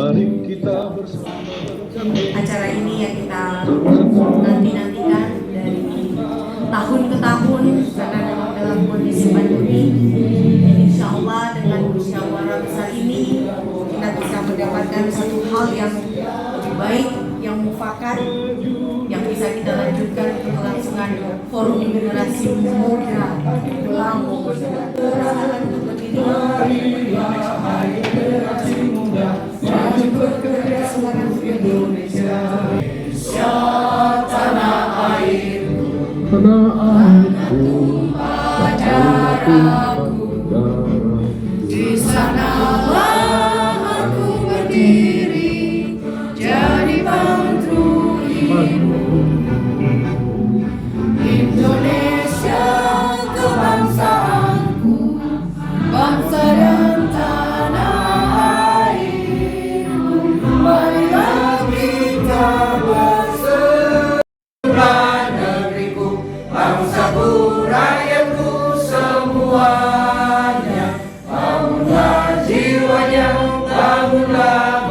Mari kita bersama. Acara ini yang kita nanti-nantikan dari tahun ke tahun karena memang dalam kondisi pandemi. Insya Allah dengan musyawarah besar ini kita bisa mendapatkan satu hal yang lebih baik, yang mufakat, yang bisa kita lanjutkan untuk kelangsungan forum generasi muda Lampung. Perasaan untuk berdiri. Generasi muda maju berkarya semangat Indonesia. Tanah airku, padaku, di sanalah aku berdiri, jadi bantu Indonesia kebangsaanku, bangsa dan tanah airku. Marilah kita bersatu negeriku, bangsaku, rakyatku semuanya. Bangunlah jiwanya, bangunlah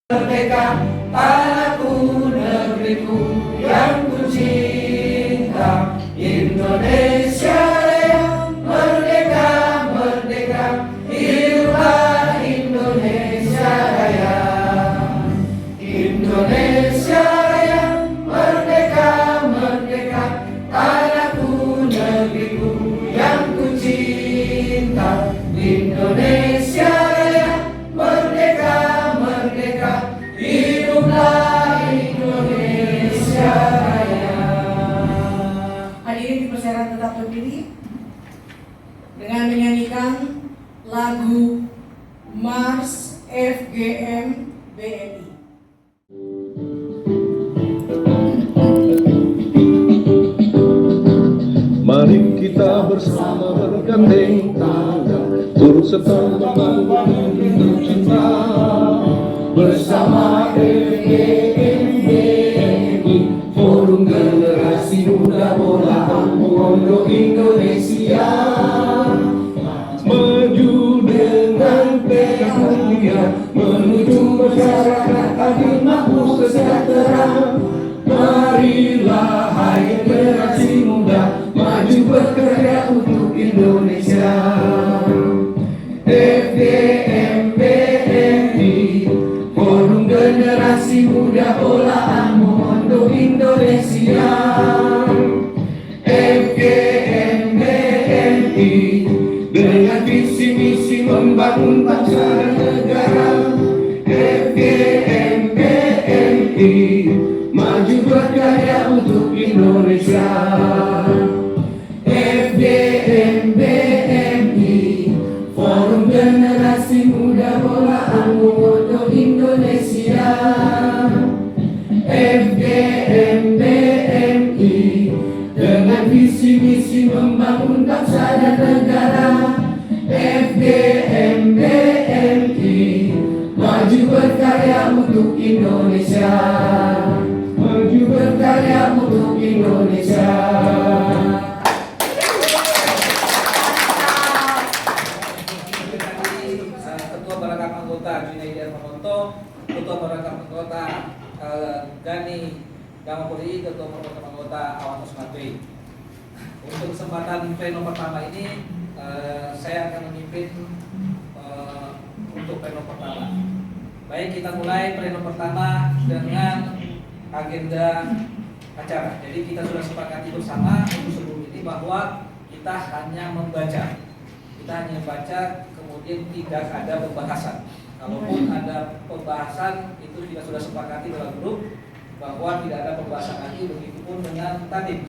merdeka, tanahku, negeriku yang ku cinta. Indonesia yang merdeka, merdeka, hiduplah Indonesia Raya. Indonesia Raya, merdeka, merdeka, tanahku, negeriku yang ku cinta. Indonesia Raya, merdeka, merdeka, hiduplah Indonesia Raya. Hadirin dipersilakan tetap berdiri dengan menyanyikan lagu Mars FGM BNI. Mari kita bersama bergandeng tangan, turut serta membangun Indonesia. Bersama FGM BNI, Forum Generasi Muda Bola Mondo Indonesia. Maju dengan tekad mulia menuju masyarakat adil, makmur, sejahtera. Marilah hai generasi muda, maju berkarya untuk Indonesia. FGM BNI, Forum Generasi Muda Bola Mondo Indonesia. FGM BNI, dengan visi misi membangun bangsa dan negara. FGM BNI, maju berkarya untuk Indonesia. FGM BNI, Forum Generasi Muda Bola Mondo Indonesia. FGM BNI, dengan visi misi membangun bangsa dan negara. FGM BNI, maju berkarya untuk Indonesia. Maju berkarya untuk Indonesia. Ketua Barangkap Anggota Junaidi Armamonto, Ketua Barangkap Anggota Gani Gamapuri, Ketua Barangkap Anggota Awan Osmatri. Untuk kesempatan pleno pertama ini, saya akan memimpin untuk pleno pertama. Baik, kita mulai pleno pertama dengan agenda acara. Jadi kita sudah sepakati bersama untuk sebelum ini bahwa kita hanya membaca. Kita hanya membaca, kemudian tidak ada pembahasan. Kalaupun ada pembahasan itu kita sudah sepakati dalam grup bahwa tidak ada pembahasan lagi, begitupun dengan tadi.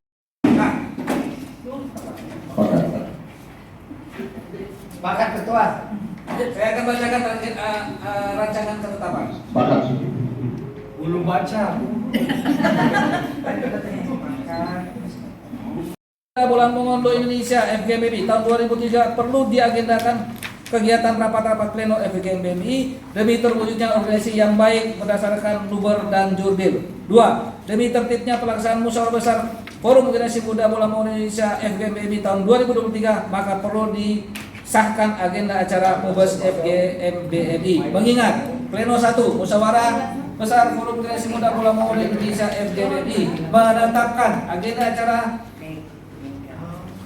Sepakat ketua. Saya akan bacakan rancangan ketetapan. Sepakat. Belum baca. Bola Mondo Indonesia FGMBI tahun 2003 perlu diagendakan kegiatan rapat-rapat pleno FGMBI demi terwujudnya organisasi yang baik berdasarkan luber dan jurdil. 2. Demi tertibnya pelaksanaan musyawarah besar Forum Generasi Muda Bola Indonesia FGMBI tahun 2023, maka perlu disahkan agenda acara Mubas FGMBI. Mengingat Pleno 1, musyawarah besar Forum Generasi Muda Ulama Indonesia FGMI menetapkan agenda acara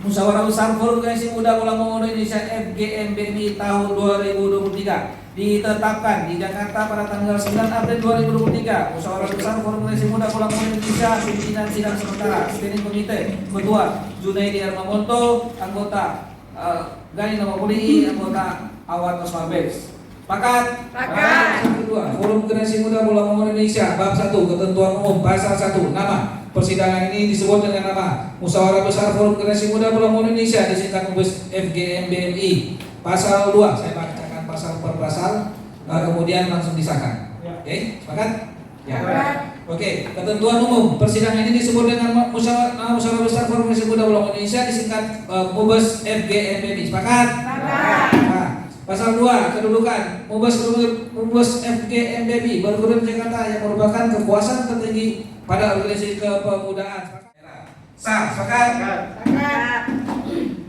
musyawarah besar Forum Generasi Muda Ulama Indonesia FGMI tahun 2023 ditetapkan di Jakarta pada tanggal 9 April 2023. Musyawarah besar Forum Generasi Muda Ulama Indonesia, pimpinan sidang sementara, steering komite, ketua Junaidi Hermamonto, anggota Gani Namapuli, anggota Awan Osmarbes. Sepakat? Kedua, Forum Generasi Muda Ulama Indonesia, bab 1, ketentuan umum, pasal 1, nama. Persidangan ini disebut dengan nama Musyawarah Besar Forum Generasi Muda Ulama Indonesia, disingkat FGMBMI. Pasal 2, saya bacakan pasal per pasal, kemudian langsung disahkan. Oke, sepakat? Ya. Oke, ketentuan umum. Persidangan ini disebut dengan Musyawarah Besar Forum Generasi Muda Ulama Indonesia, disingkat Mubes FGMBMI. Sepakat? Nah, pasal 2, kedudukan Mubes FGMBMI berkedudukan Jakarta yang merupakan kekuasaan tertinggi pada organisasi kepemudaan. Sah, sepakat?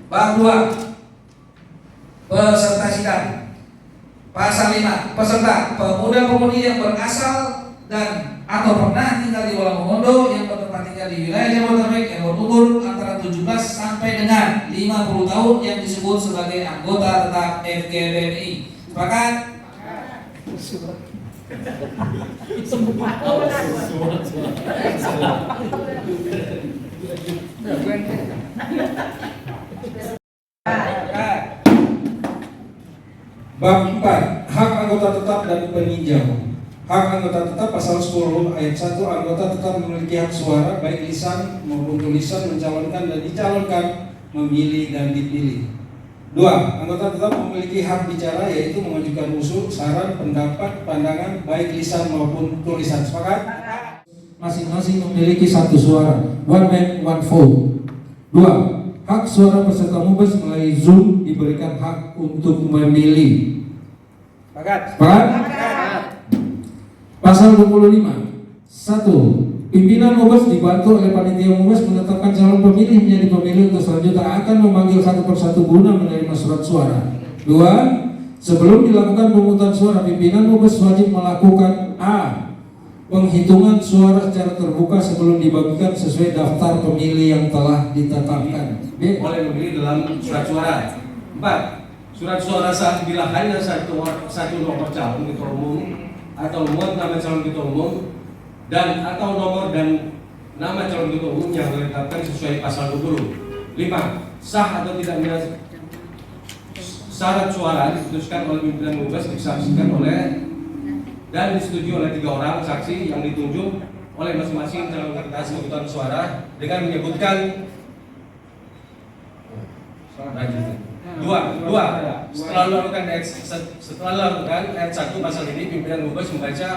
Bab 2, peserta sidang. Pasal 5, peserta pemuda-pemudi yang berasal dan atau pernah tinggal di Wolamondo yang bertempat tinggal di wilayah Jabodetabek yang berumur antara 17 sampai dengan 50 tahun yang disebut sebagai anggota tetap FGMI. Sepakat? Bab 4, hak anggota tetap dan peninjau. Hak anggota tetap pasal 10 ayat 1, anggota tetap memiliki hak suara baik lisan maupun tulisan, mencalonkan dan dicalonkan, memilih dan dipilih. 2, anggota tetap memiliki hak bicara, yaitu mengajukan usul, saran, pendapat, pandangan baik lisan maupun tulisan. Sepakat? Masing-masing memiliki satu suara, one man one vote. 2, hak suara peserta mubes melalui Zoom diberikan hak untuk memilih. Sepakat? Sepakat? Pasal 25. 1. Pimpinan mubes dibantu oleh panitia mubes menetapkan calon pemilih menjadi pemilih untuk selanjutnya akan memanggil satu persatu guna menerima surat suara. 2. Sebelum dilakukan pemungutan suara, pimpinan mubes wajib melakukan A. Penghitungan suara secara terbuka sebelum dibagikan sesuai daftar pemilih yang telah ditetapkan. B. Boleh memilih dalam surat suara. 4. Surat suara sah bila hanya satu nomor calon ketua umum atau muat nama calon ketua umum dan atau nomor dan nama calon ketua umum yang ditetapkan sesuai pasal 20. 5. Sah atau tidaknya syarat suara diputuskan oleh pimpinan mubes disaksikan oleh dan disetujui oleh 3 orang saksi yang ditunjuk oleh masing-masing calon kertas kebutuhan suara dengan menyebutkan 2. Setelah melakukan ayat 1 pasal ini, pimpinan mubes membaca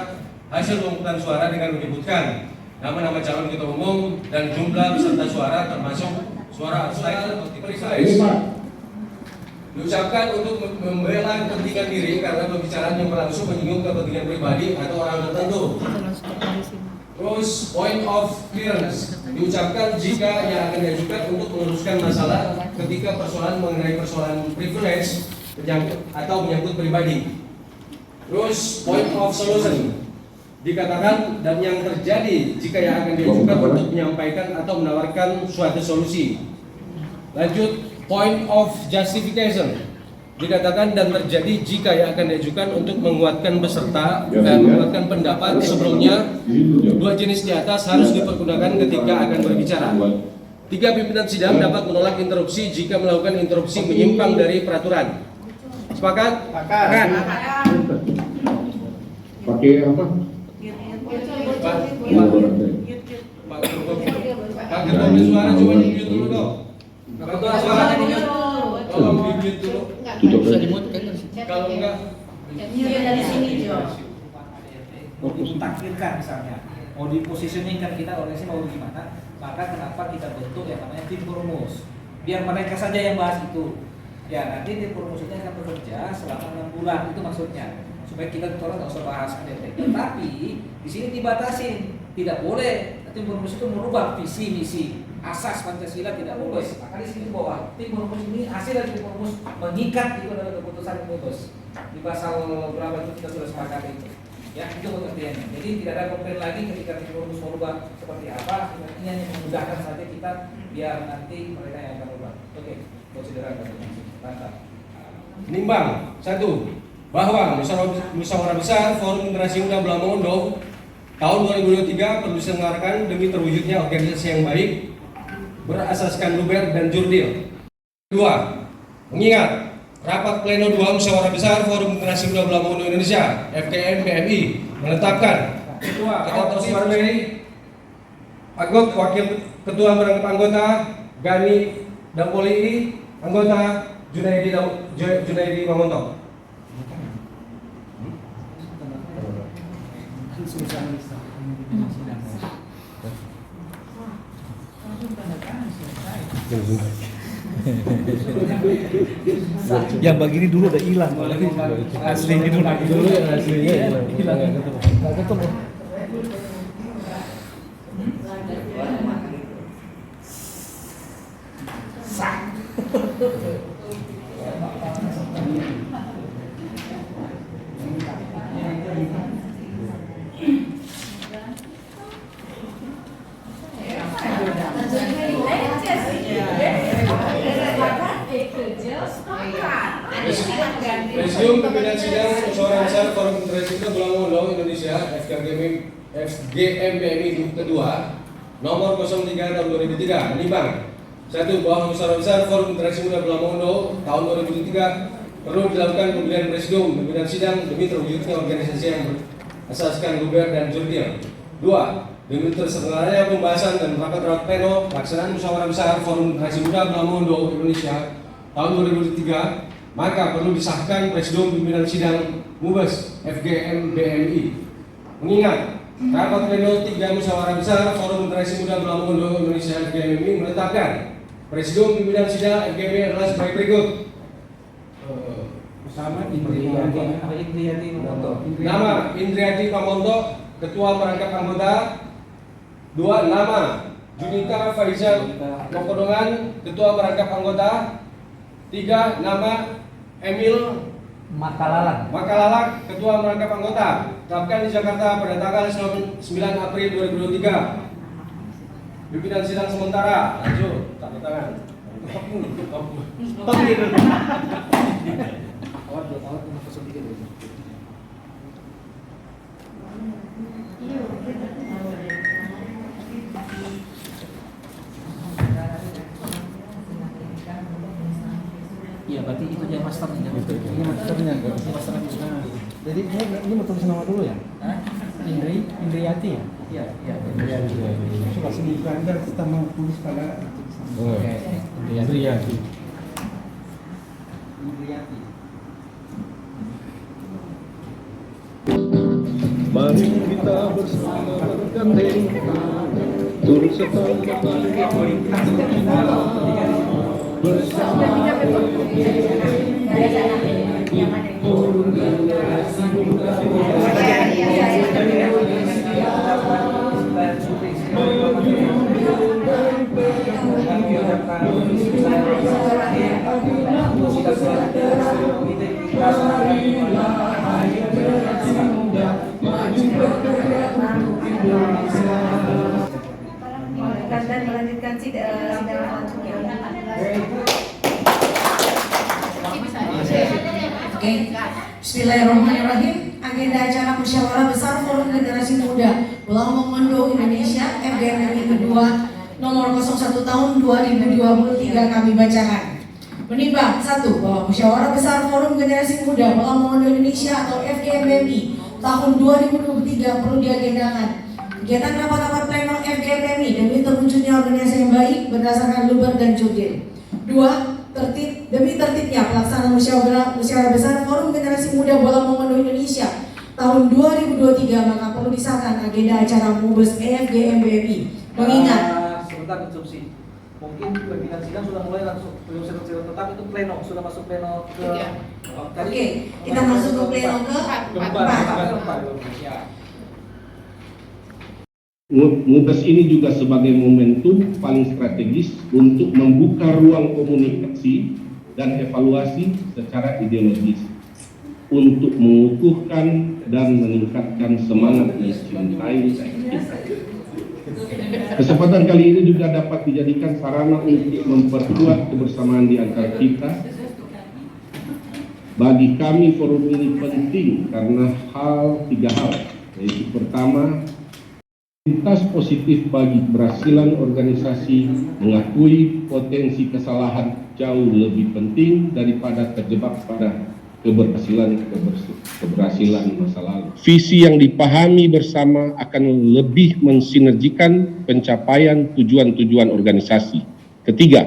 hasil pemungutan suara dengan menyebutkan nama-nama calon ketua umum dan jumlah peserta suara termasuk suara abstain atau terpilih. Diucapkan untuk membela kepentingan diri karena pembicaraan yang berlangsung menyinggung kepentingan pribadi atau orang tertentu. Terus point of clearance diucapkan jika yang akan diajukan untuk meluruskan masalah ketika persoalan mengenai persoalan privilege atau menyangkut pribadi. Terus point of solution dikatakan dan yang terjadi jika yang akan diajukan untuk menyampaikan atau menawarkan suatu solusi. Lanjut, point of justification dikatakan dan terjadi jika yang akan diajukan untuk menguatkan peserta dan menguatkan pendapat sebelumnya. 2 jenis di atas harus dipergunakan ketika akan berbicara. 3, pimpinan sidang dapat menolak interupsi jika melakukan interupsi menyimpang dari peraturan. Sepakat? Sepakat. Pakai apa? Pak Ketua suara cuma di-mute dulu dong. Ketua suaranya di-mute. Tolong di-mute dulu. Kalau enggak dari sini, Jo. Mau ditakdirkan misalnya, mau dipositioningkan kita organisasi mau gimana, maka kenapa kita bentuk yang namanya tim perumus, biar mereka saja yang bahas itu. Ya nanti tim perumus ini akan bekerja selama 6 bulan, itu maksudnya supaya kita orang nggak usah bahas ADT. Tapi di sini dibatasin tidak boleh tim perumus itu merubah visi misi asas Pancasila, tidak boleh. Maka di sini bahwa tim perumus ini hasil dari tim perumus mengikat, itu adalah keputusan yang putus di pasal berapa itu kita sudah sepakat itu. Ya, itu pengertiannya. Jadi tidak ada komplain lagi ketika tim perumus merubah seperti apa. Ini hanya memudahkan saja kita biar nanti mereka yang akan merubah. Oke, konsideran mantap. Menimbang, satu, bahwa musyawarah besar Forum Generasi Muda Belah Mongondo tahun 2023 perlu diselenggarakan demi terwujudnya organisasi yang baik berasaskan luber dan jurdil. Kedua, mengingat rapat pleno 2 musyawarah besar Forum Generasi Muda Belah Mongondo Indonesia (FGM BMI) menetapkan Ketua Ketua Suwarmeri, Agot Wakil Ketua merangkap anggota, Gani Dampoli, anggota Junaidi Mamonto. Yang begini dulu udah hilang, asli dulu aslinya hilang. Nggak ketemu. Presidium Pimpinan Sidang Musyawarah Besar Forum Generasi Muda Belah Mongondo Indonesia (FGMBMI) kedua nomor 03 tahun 2003 menimbang, satu, bahwa Musyawarah Besar Forum Generasi Muda Belah Mongondo tahun 2003 perlu dilakukan pemilihan presidium pimpinan sidang demi terwujudnya organisasi yang berasaskan luber dan jurdil. Dua, demi terselenggaranya pembahasan dan rapat-rapat pleno pelaksanaan Musyawarah Besar Forum Generasi Muda Belah Mongondo Indonesia tahun 2003, maka perlu disahkan presidium pimpinan sidang MUBES FGM BMI. Mengingat rapat pleno 3 musyawarah besar Forum Generasi Muda Belah Mongondo Indonesia FGM BMI menetapkan presidium pimpinan sidang FGM adalah sebagai berikut. Sama Indriati Mamonto. Nama Indriati Mamonto, Ketua Merangkap Anggota. 2. Nama Junita Faizal Mokodongan, Ketua Merangkap Anggota. 3. Nama Emil Makalalak, Ketua Merangkap Anggota. Tetapkan di Jakarta pada tanggal 9 April 2023. Pimpinan sidang sementara, lanjut, tanda tangan. Awat nomor 03 dulu. Iya, berarti itu aja masternya. Ini masternya. Jadi ini mau tulis nama dulu ya? Indriati ya? Iya. Indriati. Coba sebutkan agar kita mau tulis pada Indriati. Mari kita bersama bergandeng turut serta bersama Forum Generasi Muda Dan melanjutkan sidang selanjutnya. Oke, Bismillahirrahmanirrahim. Agenda acara musyawarah besar Forum Generasi Muda Belah Mongondo Indonesia FGMI kedua nomor 01 tahun 2023 kami bacakan. Menimbang, 1, bahwa musyawarah besar Forum Generasi Muda Belah Mongondo Indonesia atau FGMI tahun 2023 perlu diagendakan. Kegiatan rapat-rapat pleno FGMI demi terwujudnya organisasi yang baik berdasarkan luber dan jurdil. 2. Demi tertibnya pelaksanaan musyawarah besar Forum Generasi Muda Belah Mongondo Indonesia tahun 2023, maka perlu disahkan agenda acara MUBES FGM BMI. Mengingat sebentar instruksi. Mungkin pimpinan sidang sudah mulai langsung belum sidang tetap itu pleno, sudah masuk pleno ke Oke, kita masuk ke pleno ke 4. keempat. Ya. Mubes ini juga sebagai momentum paling strategis untuk membuka ruang komunikasi dan evaluasi secara ideologis untuk mengukuhkan dan meningkatkan semangat mencintai kita. Kesempatan kali ini juga dapat dijadikan sarana untuk memperkuat kebersamaan di antara kita. Bagi kami forum ini penting karena tiga hal, yaitu pertama, lintas positif bagi keberhasilan organisasi mengakui potensi kesalahan jauh lebih penting daripada terjebak pada keberhasilan masa lalu. Visi yang dipahami bersama akan lebih mensinergikan pencapaian tujuan-tujuan organisasi. Ketiga,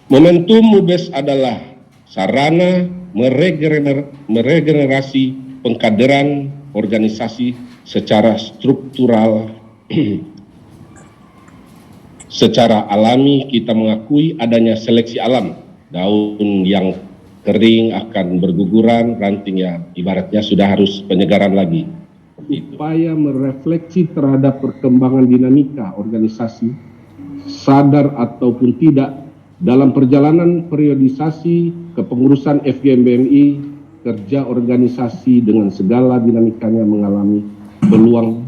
momentum Mubes adalah sarana meregenerasi pengkaderan organisasi secara struktural. Secara alami kita mengakui adanya seleksi alam. Daun yang kering akan berguguran, rantingnya ibaratnya sudah harus penyegaran lagi. Upaya merefleksi terhadap perkembangan dinamika organisasi, sadar ataupun tidak, dalam perjalanan periodisasi kepengurusan FGMBMI, kerja organisasi dengan segala dinamikanya mengalami peluang,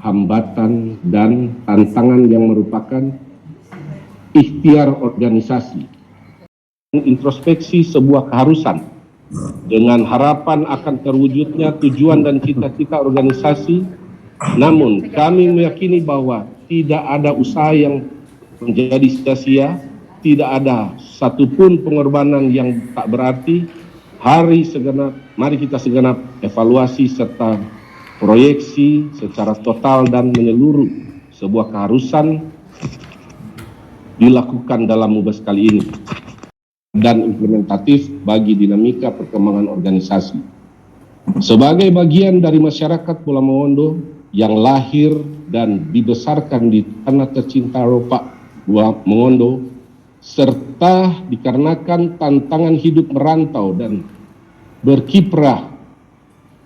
hambatan, dan tantangan yang merupakan ikhtiar organisasi. Introspeksi sebuah keharusan dengan harapan akan terwujudnya tujuan dan cita-cita organisasi. Namun kami meyakini bahwa tidak ada usaha yang menjadi sia-sia, tidak ada satupun pengorbanan yang tak berarti. Mari kita segenap evaluasi serta proyeksi secara total dan menyeluruh sebuah keharusan dilakukan dalam Mubes kali ini dan implementatif bagi dinamika perkembangan organisasi. Sebagai bagian dari masyarakat Pulau Mongondo yang lahir dan dibesarkan di tanah tercinta Ropak Mongondo, serta dikarenakan tantangan hidup merantau dan berkiprah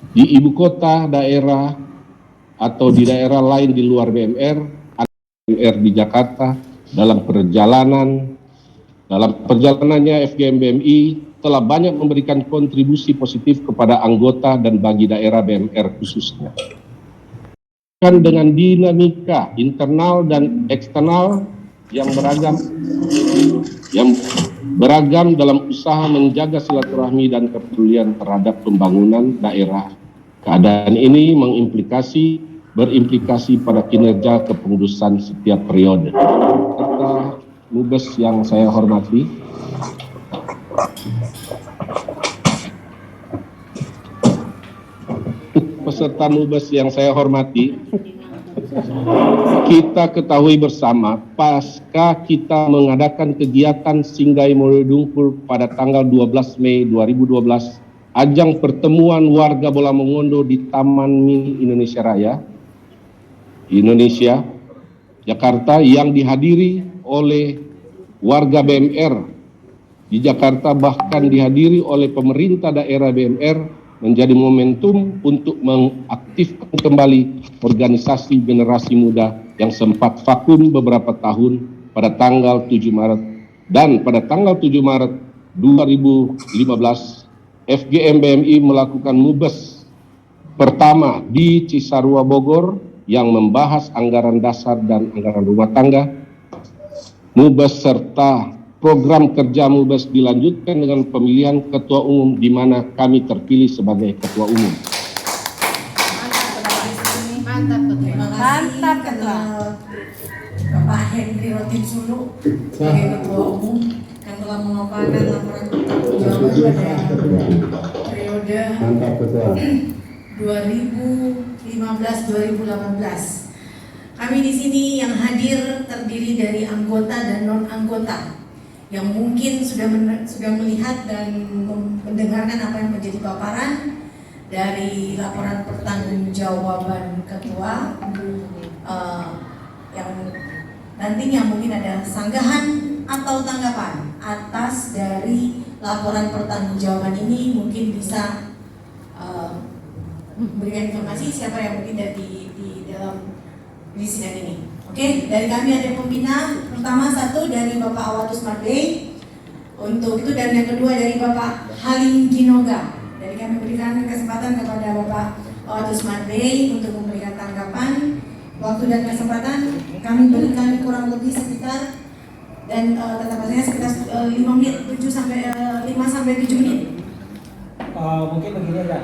di ibu kota daerah atau di daerah lain di luar BMR, di Jakarta, dalam perjalanannya FGMBMI telah banyak memberikan kontribusi positif kepada anggota dan bagi daerah BMR khususnya. Dengan dinamika internal dan eksternal yang beragam dalam usaha menjaga silaturahmi dan kepedulian terhadap pembangunan daerah. Keadaan ini berimplikasi pada kinerja kepengurusan setiap periode. Serta Mubes yang saya hormati, peserta Mubes yang saya hormati, kita ketahui bersama pasca kita mengadakan kegiatan Singgai Morodungkul pada tanggal 12 Mei 2012, ajang pertemuan warga Bola Mongondo di Taman Mini Indonesia Raya, Indonesia, Jakarta, yang dihadiri oleh warga BMR di Jakarta, bahkan dihadiri oleh pemerintah daerah BMR, menjadi momentum untuk mengaktifkan kembali organisasi generasi muda yang sempat vakum beberapa tahun pada tanggal 7 Maret. Dan pada tanggal 7 Maret 2015, FGMBMI melakukan Mubes pertama di Cisarua, Bogor, yang membahas anggaran dasar dan anggaran rumah tangga. Mubes serta program kerja Mubes dilanjutkan dengan pemilihan ketua umum, di mana kami terpilih sebagai ketua umum. Mantap ketua. Bapak Henry Rotin Sulu sebagai ketua umum yang telah memaparkan laporan pertanggungjawaban pada periode 2015-2018. Kami di sini yang hadir terdiri dari anggota dan non-anggota yang mungkin sudah melihat dan mendengarkan apa yang menjadi paparan dari laporan pertanggungjawaban ketua, yang nantinya mungkin ada sanggahan atau tanggapan atas dari laporan pertanggungjawaban ini. Mungkin bisa memberikan informasi siapa yang mungkin di dalam di sidang ini. Oke, dari kami ada pembina pertama satu dari Bapak Awatus Marbei untuk itu, dan yang kedua dari Bapak Halim Ginoga. Dari kami berikan kesempatan kepada Bapak Awatus Marbei untuk memberikan tanggapan. Waktu dan kesempatan kami berikan kurang lebih sekitar dan tatapannya sekitar 5 menit, 5 sampai 7 menit. Mungkin begini aja,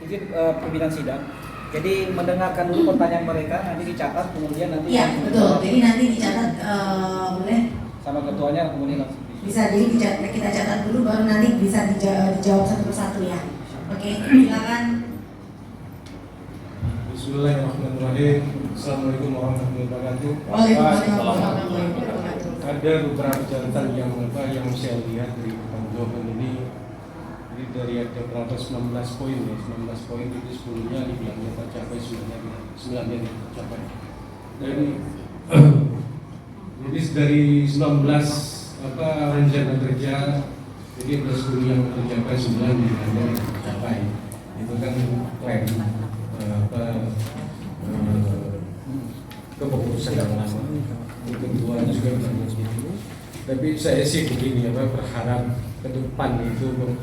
izin pimpinan sidang. Jadi mendengarkan dulu pertanyaan mereka, nanti dicatat, kemudian nanti. Iya betul. Jadi nanti dicatat boleh. Sama ketuanya, kemudian langsung. Bisa, jadi kita catat dulu, baru nanti bisa dijawab satu persatu ya. Oke, silakan. Bismillahirrahmanirrahim. Assalamualaikum warahmatullahi wabarakatuh. Waalaikumsalam warahmatullahi wabarakatuh. Ada beberapa catatan yang saya lihat dari pertanggungjawaban ini. Jadi dari ada berapa 19 poin ya, 19 poin itu 10-nya dibilangnya tercapai, 9-nya tidak tercapai. Dan jadi dari 19 rencana kerja, jadi ada 10 yang tercapai, 9 dibilangnya tidak tercapai. Itu kan klaim kepengurusan yang lama. Yang kedua juga banyak gitu. Tapi saya sih begini berharap ke depan itu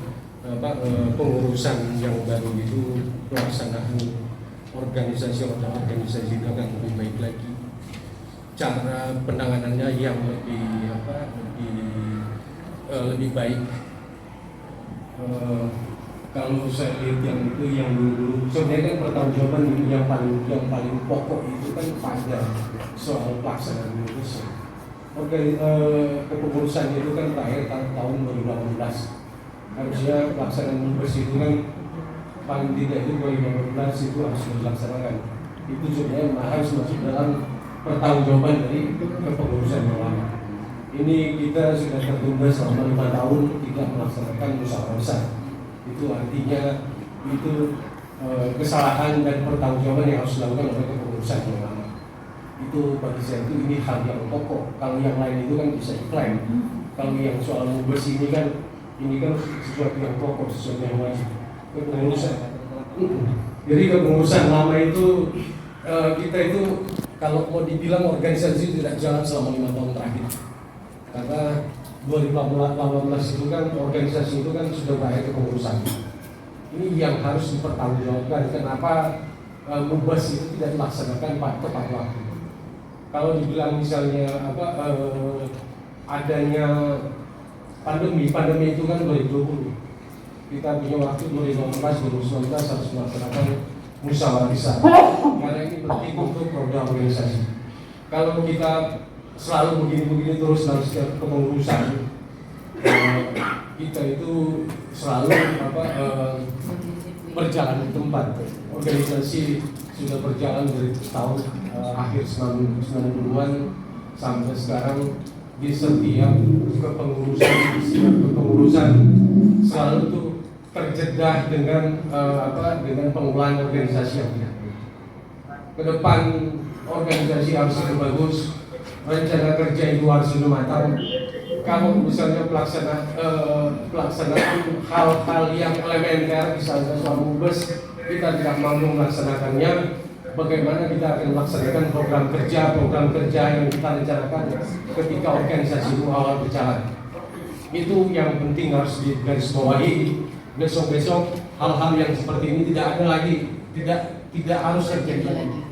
pengurusan yang baru itu pelaksanaan organisasi itu akan lebih baik lagi. Cara penanganannya yang lebih baik. Kalau saya lihat yang dulu sebenarnya kan pertanggungjawaban yang paling pokok itu kan pada soal pelaksanaan pengurusan. Kepengurusan itu kan terakhir tahun 2018. Harusnya pelaksanaan bersih itu kan paling tidak itu 2015 itu harus dilaksanakan. Itu sebenarnya harus masuk dalam pertanggungjawaban dari kepengurusan yang lama. Ini kita sudah tertunda selama 5 tahun tidak melaksanakan musyawarah besar. Itu artinya itu kesalahan dan pertanggungjawaban yang harus dilakukan oleh kepengurusan yang lama. Itu bagi saya itu ini hal yang pokok. Kalau yang lain itu kan bisa diklaim. Kalau yang soal bersih ini kan sesuatu yang pokok, sesuatu yang wajib. Kepengurusan. Jadi kepengurusan lama itu kita itu kalau mau dibilang organisasi tidak jalan selama 5 tahun terakhir. Karena 2018 itu kan organisasi itu kan sudah berakhir kepengurusan. Ini yang harus dipertanggungjawabkan. Kenapa mubas itu tidak dilaksanakan tepat waktu? Kalau dibilang misalnya adanya pandemi itu kan 2020. Kita punya waktu 2018, 2019 harus melaksanakan musyawarah besar. Karena ini penting untuk program organisasi. Kalau kita selalu begini terus dalam setiap kepengurusan, kita itu selalu berjalan di tempat. Organisasi sudah berjalan dari tahun akhir 90-an sampai sekarang. Di setiap kepengurusan selalu tuh terjedah dengan pengelolaan organisasi yang tidak baik. Ke depan organisasi harus lebih bagus, rencana kerja itu harus lebih matang. Kalau misalnya pelaksanaan hal-hal yang elementer, misalnya soal mubes, kita tidak mampu melaksanakannya. Bagaimana kita akan melaksanakan program kerja yang kita rencanakan ketika organisasi itu awal berjalan. Itu yang penting harus digarisbawahi. Besok-besok hal-hal yang seperti ini tidak ada lagi, tidak harus terjadi lagi.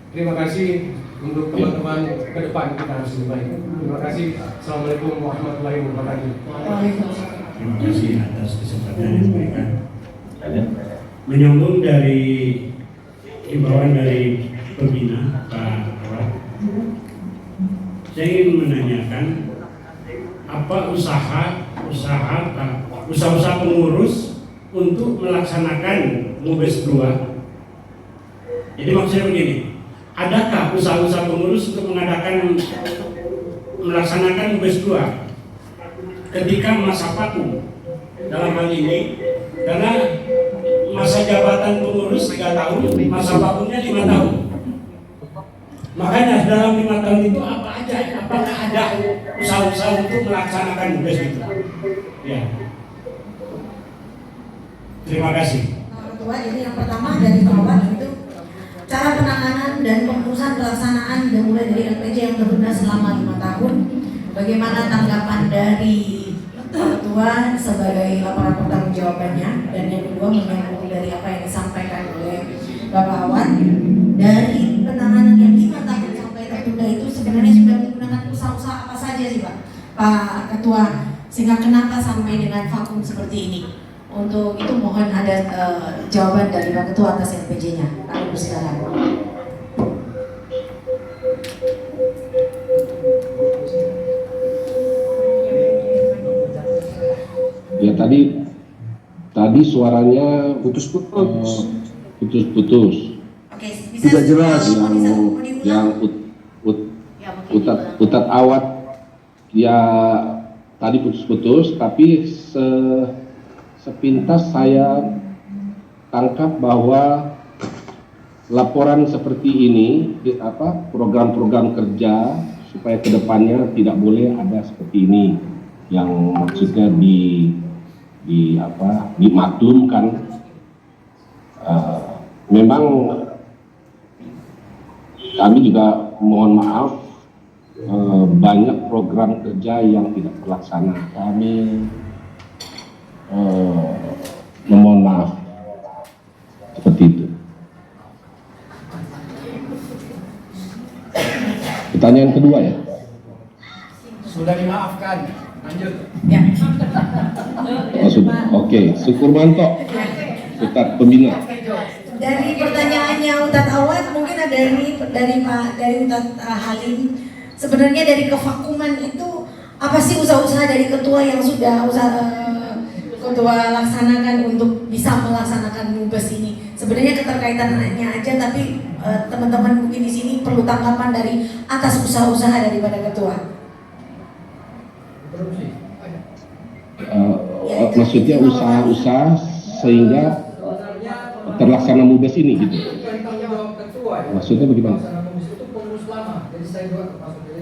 Terima kasih untuk teman-teman, ke depan kita harus lebih baik. Terima kasih. Assalamualaikum warahmatullahi wabarakatuh. Terima kasih atas kesempatan yang diberikan. Menyambung dari himbauan dari pembina Pak Awad, saya ingin menanyakan apa usaha pengurus untuk melaksanakan Mubes 2. Jadi maksudnya begini, adakah usaha-usaha pengurus untuk melaksanakan Mubes 2 ketika masa vakum dalam hal ini, karena masa jabatan pengurus 3 tahun, masa vakumnya 5 tahun. Makanya dalam 5 tahun itu apa aja? Apakah ada usaha-usaha untuk melaksanakan Mubes itu? Ya. Terima kasih. Ketua. Jadi yang pertama dari bawah itu cara penanganan dan pengurusan pelaksanaan dimulai dari LPJ yang tertunda selama 5 tahun. Bagaimana tanggapan dari Pak Ketua sebagai laporan pertanggungjawabannya, dan yang kedua menyambung dari apa yang disampaikan oleh Bapak Awan dari penanganan yang 5 tahun sampai tertunda itu sebenarnya sudah menggunakan usaha-usaha apa saja sih Pak Ketua, sehingga kenapa sampai dengan vakum seperti ini? Untuk itu mohon ada jawaban dari Pak Ketua atas LPJ-nya. Kami persilakan. Ya tadi suaranya putus-putus. Oke, bisa Tidak jelas. Yang utat awat ya tadi putus-putus, tapi sepintas saya tangkap bahwa laporan seperti ini, program-program kerja supaya kedepannya tidak boleh ada seperti ini, yang maksudnya dimaklumkan. Memang kami juga mohon maaf, banyak program kerja yang tidak terlaksana. Kami memohon maaf seperti itu. Pertanyaan kedua ya. Sudah dimaafkan. Lanjut. Ya. Oh, sudah. Oke, Sukurmanto, Ustadz Pembina. Dari pertanyaannya Ustadz Awad, mungkin ada dari Ustadz Halim. Sebenarnya dari kevakuman itu apa sih usaha-usaha dari ketua yang sudah ketua laksanakan untuk bisa melaksanakan MUBES ini? Sebenarnya keterkaitannya aja, tapi teman-teman mungkin di sini perlu tanggapan dari atas usaha-usaha daripada ketua. Maksudnya usaha-usaha sehingga terlaksana MUBES ini gitu. Maksudnya bagaimana? Itu pengurus lama, jadi saya juga termasuk.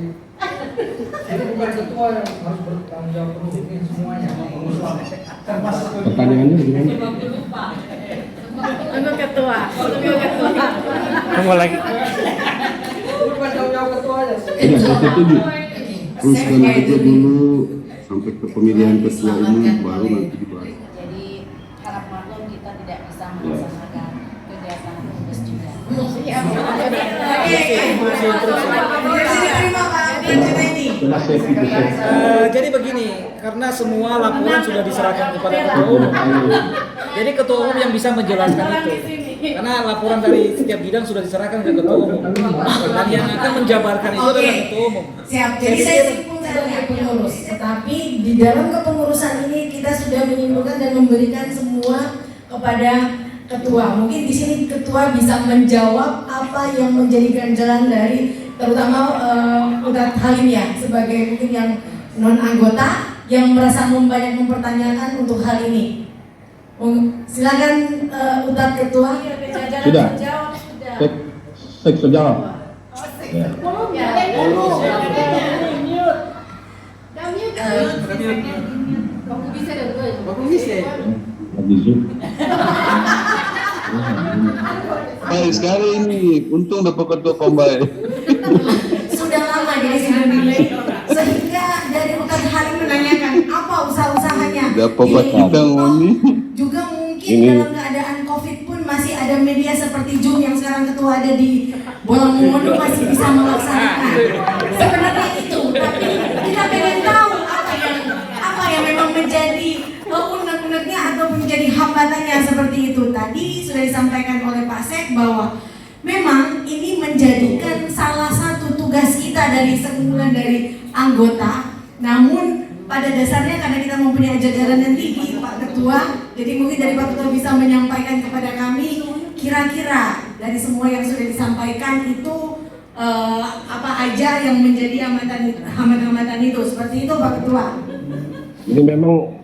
Jadi bukan ketua yang harus bertanggung jawab penuh ini semuanya, pengurus lama. Pertanyaannya bagaimana? Untuk ketua. Tunggu lagi. Bukan tanggung jawab ketua aja. Tidak, saya setuju. Teruskan aja dulu sampai ke pemilihan ketua umum baru nanti dibahas. Jadi harap maklum kita tidak bisa melaksanakan kegiatan MUBES juga. Jadi begini, karena semua laporan sudah diserahkan kepada ketua umum. Jadi ketua umum yang bisa menjelaskan itu. Karena laporan dari setiap bidang sudah diserahkan ke ketua umum. Dan yang akan menjabarkan itu adalah ketua umum. Siap. Jadi saya simpulkan ya pengurus. Tetapi di dalam kepengurusan ini kita sudah menyimpulkan dan memberikan semua kepada ketua. Mungkin di sini ketua bisa menjawab apa yang menjadi ganjalan dari terutama Ustadz Halim ya, sebagai mungkin yang non anggota yang merasa banyak mempertanyakan untuk hal ini. Silakan Ustadz Ketua. Sudah. Saya sudah jawab. Ya. Lagi Zoom. Baik sekali ini, untung dapat ketua kombai. Sudah lama jadi sehingga dari Ustadz Halim menanyakan apa usaha-usahanya. Dapat bidang ini. Juga mungkin dalam keadaan COVID pun masih ada media seperti Zoom yang sekarang ketua ada di Bolang-Mongondo masih bisa melaksanakan. Sebenarnya itu, tapi kita pengen tahu apa yang memang menjadi unek-uneknya atau menjadi hambatannya seperti itu. Tadi sudah disampaikan oleh Pak Sek bahwa memang ini menjadikan salah satu tugas kita dari sekumpulan dari anggota. Namun pada dasarnya karena kita mempunyai jajaran yang tinggi, Pak Ketua, jadi mungkin dari Pak Ketua bisa menyampaikan kepada kami kira-kira dari semua yang sudah disampaikan itu apa aja yang menjadi hambatan itu. Seperti itu Pak Ketua. Ini memang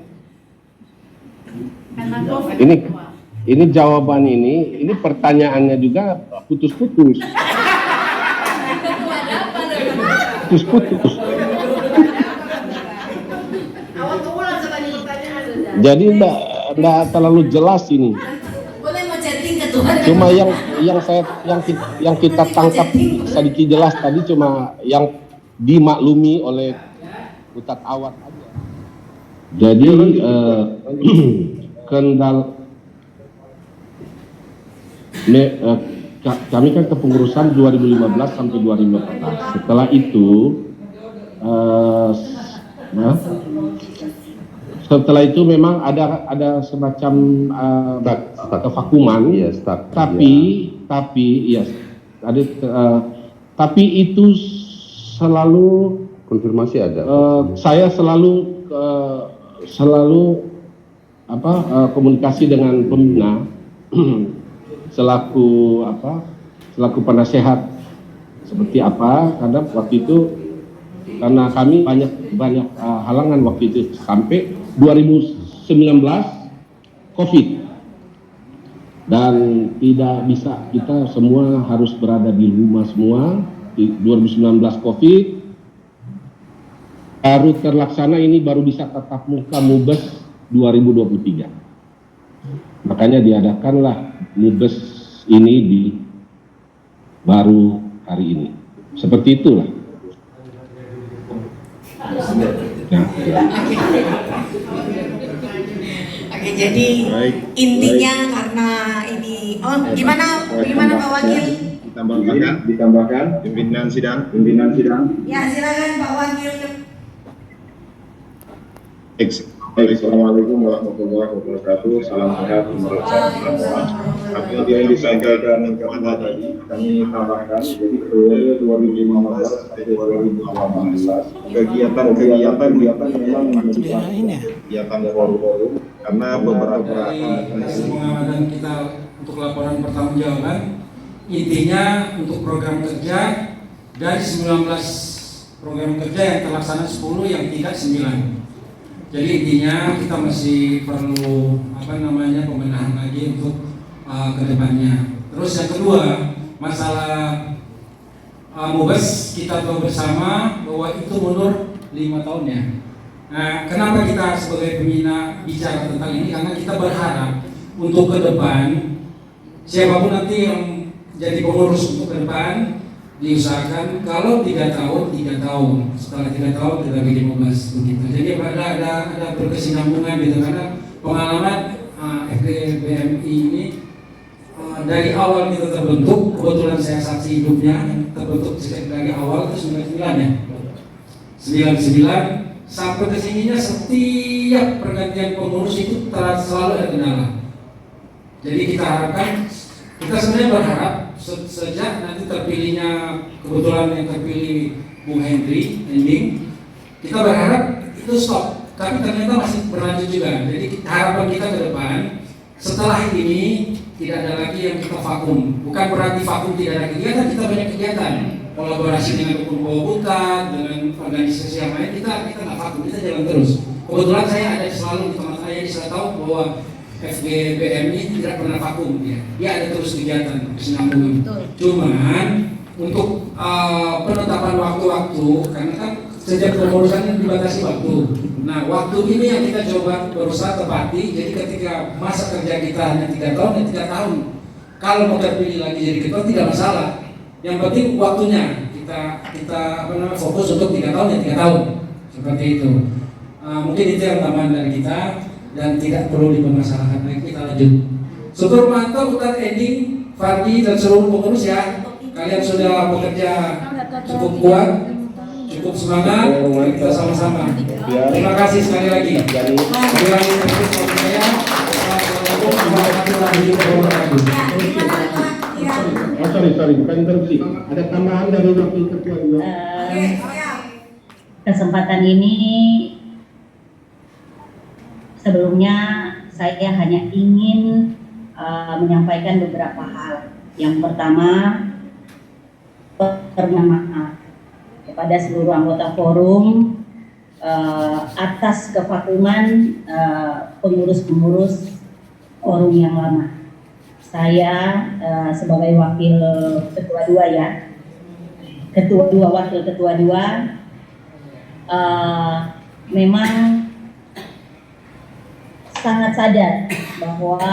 ini jawaban ini pertanyaannya juga putus-putus. Putus-putus. Jadi enggak terlalu jelas ini. Boleh Cuma yang kita tangkap sedikit jelas tadi cuma yang dimaklumi oleh Ustadz Awad aja. Jadi kami kan kepengurusan 2015 sampai 2014. Setelah itu memang ada semacam kevakuman, tapi itu selalu konfirmasi ada. Saya selalu komunikasi dengan pembina selaku penasehat seperti apa, karena waktu itu karena kami banyak halangan waktu itu sampai 2019 COVID dan tidak bisa, kita semua harus berada di rumah semua. Di 2019 COVID baru terlaksana, ini baru bisa tatap muka Mubes 2023. Makanya diadakanlah Mubes ini baru hari ini. Seperti itulah. Oke, jadi intinya karena ini, gimana Pak Wakil? Ditambahkan pimpinan sidang. Ya, silakan Pak Wakil. Assalamualaikum warahmatullahi wabarakatuh. Salam sehat, apa yang disampaikan kepada tadi kami tambahkan. Jadi periode 2015 sampai 2018 kegiatan memang merupakan kegiatan forum karena beberapa pengamatan kita untuk laporan pertanggungjawaban, intinya untuk program kerja dari 19 program kerja yang terlaksana 10, yang tidak 9. Jadi intinya kita masih perlu pembenahan lagi untuk kedepannya. Terus yang kedua, masalah Mubes, kita tahu bersama bahwa itu mundur 5 tahun ya. Nah, kenapa kita sebagai pembina bicara tentang ini? Karena kita berharap untuk ke depan siapapun nanti yang jadi pengurus untuk ke depan diusahakan kalau 3 tahun, setelah 3 tahun kita bikin Mubes begitu. Jadi ada berkesinambungan gitu, karena pengalaman FGBMI ini dari awal kita terbentuk, kebetulan saya saksi hidupnya, terbentuk dari awal itu 99 ya. 99 sampai ke sininya setiap pergantian pengurus itu selalu ada kendala. Jadi kita harapkan, kita sebenarnya berharap sejak nanti terpilihnya, kebetulan yang terpilih Bung Hendri ending, kita berharap itu stop, tapi ternyata masih berlanjut juga. Jadi harapan kita ke depan setelah ini tidak ada lagi yang kita vakum. Bukan berarti vakum tidak ada kegiatan, kita banyak kegiatan, kolaborasi dengan Kumpul Buta, dengan organisasi yang lain, kita nggak vakum, kita jalan terus. Kebetulan saya ada selalu di tempat saya, saya tahu bahwa FGBMI tidak pernah vakum, dia ada terus kegiatan kesinambungan. Cuman untuk penetapan waktu-waktu, karena kan sejak pengurusan dibatasi waktu. Nah, waktu ini yang kita coba berusaha tepati. Jadi ketika masa kerja kita hanya 3 tahun, 3 tahun. Kalau mau terpilih lagi jadi ketua tidak masalah. Yang penting waktunya kita fokus untuk 3 tahun 3 tahun. Seperti itu. Mungkin itu yang tambahan dari kita. Dan tidak perlu dipermasalahkan lagi, kita lanjut. Syukur mantap Ustadz Edi, Fardi dan seluruh pengurus ya. Kalian sudah bekerja cukup kuat, cukup semangat, kita sama-sama. Terima kasih sekali lagi. Sekali lagi saya. Assalamualaikum warahmatullahi wabarakatuh. Sorry, bukan interupsi. Ada tambahan dari wakil ketua juga. Kesempatan ini sebelumnya saya hanya ingin menyampaikan beberapa hal. Yang pertama, permohonan maaf kepada seluruh anggota forum atas kevakuman pengurus-pengurus forum yang lama. Saya sebagai wakil ketua 2 ya, wakil ketua 2 memang sangat sadar bahwa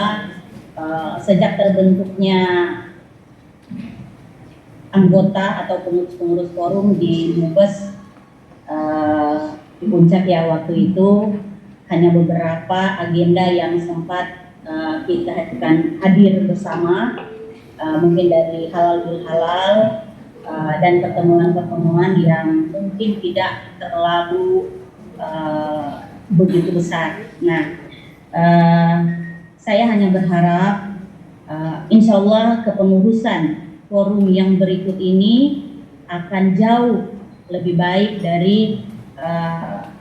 sejak terbentuknya anggota atau pengurus-pengurus forum di Mubes di Puncak ya, waktu itu hanya beberapa agenda yang sempat kita akan hadir bersama, mungkin dari halal bil halal dan pertemuan-pertemuan yang mungkin tidak terlalu begitu besar. Nah, saya hanya berharap insya Allah kepengurusan forum yang berikut ini akan jauh lebih baik dari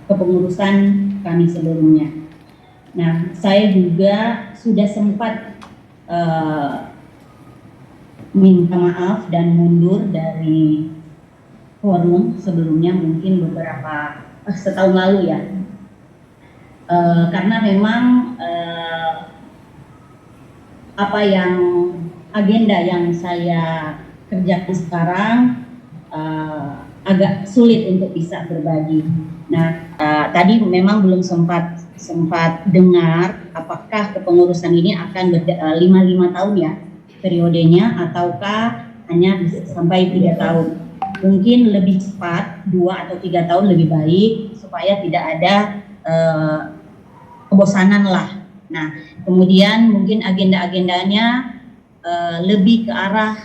kepengurusan kami sebelumnya. Nah, saya juga sudah sempat minta maaf dan mundur dari forum sebelumnya, mungkin beberapa setahun lalu ya, karena memang apa yang agenda yang saya kerjakan sekarang agak sulit untuk bisa berbagi. Nah, tadi memang belum sempat dengar apakah kepengurusan ini akan 5 tahun ya periodenya, ataukah hanya bisa sampai 3 tahun. Mungkin lebih cepat 2 atau 3 tahun lebih baik supaya tidak ada kebosanan lah. Nah, kemudian mungkin agenda-agendanya lebih ke arah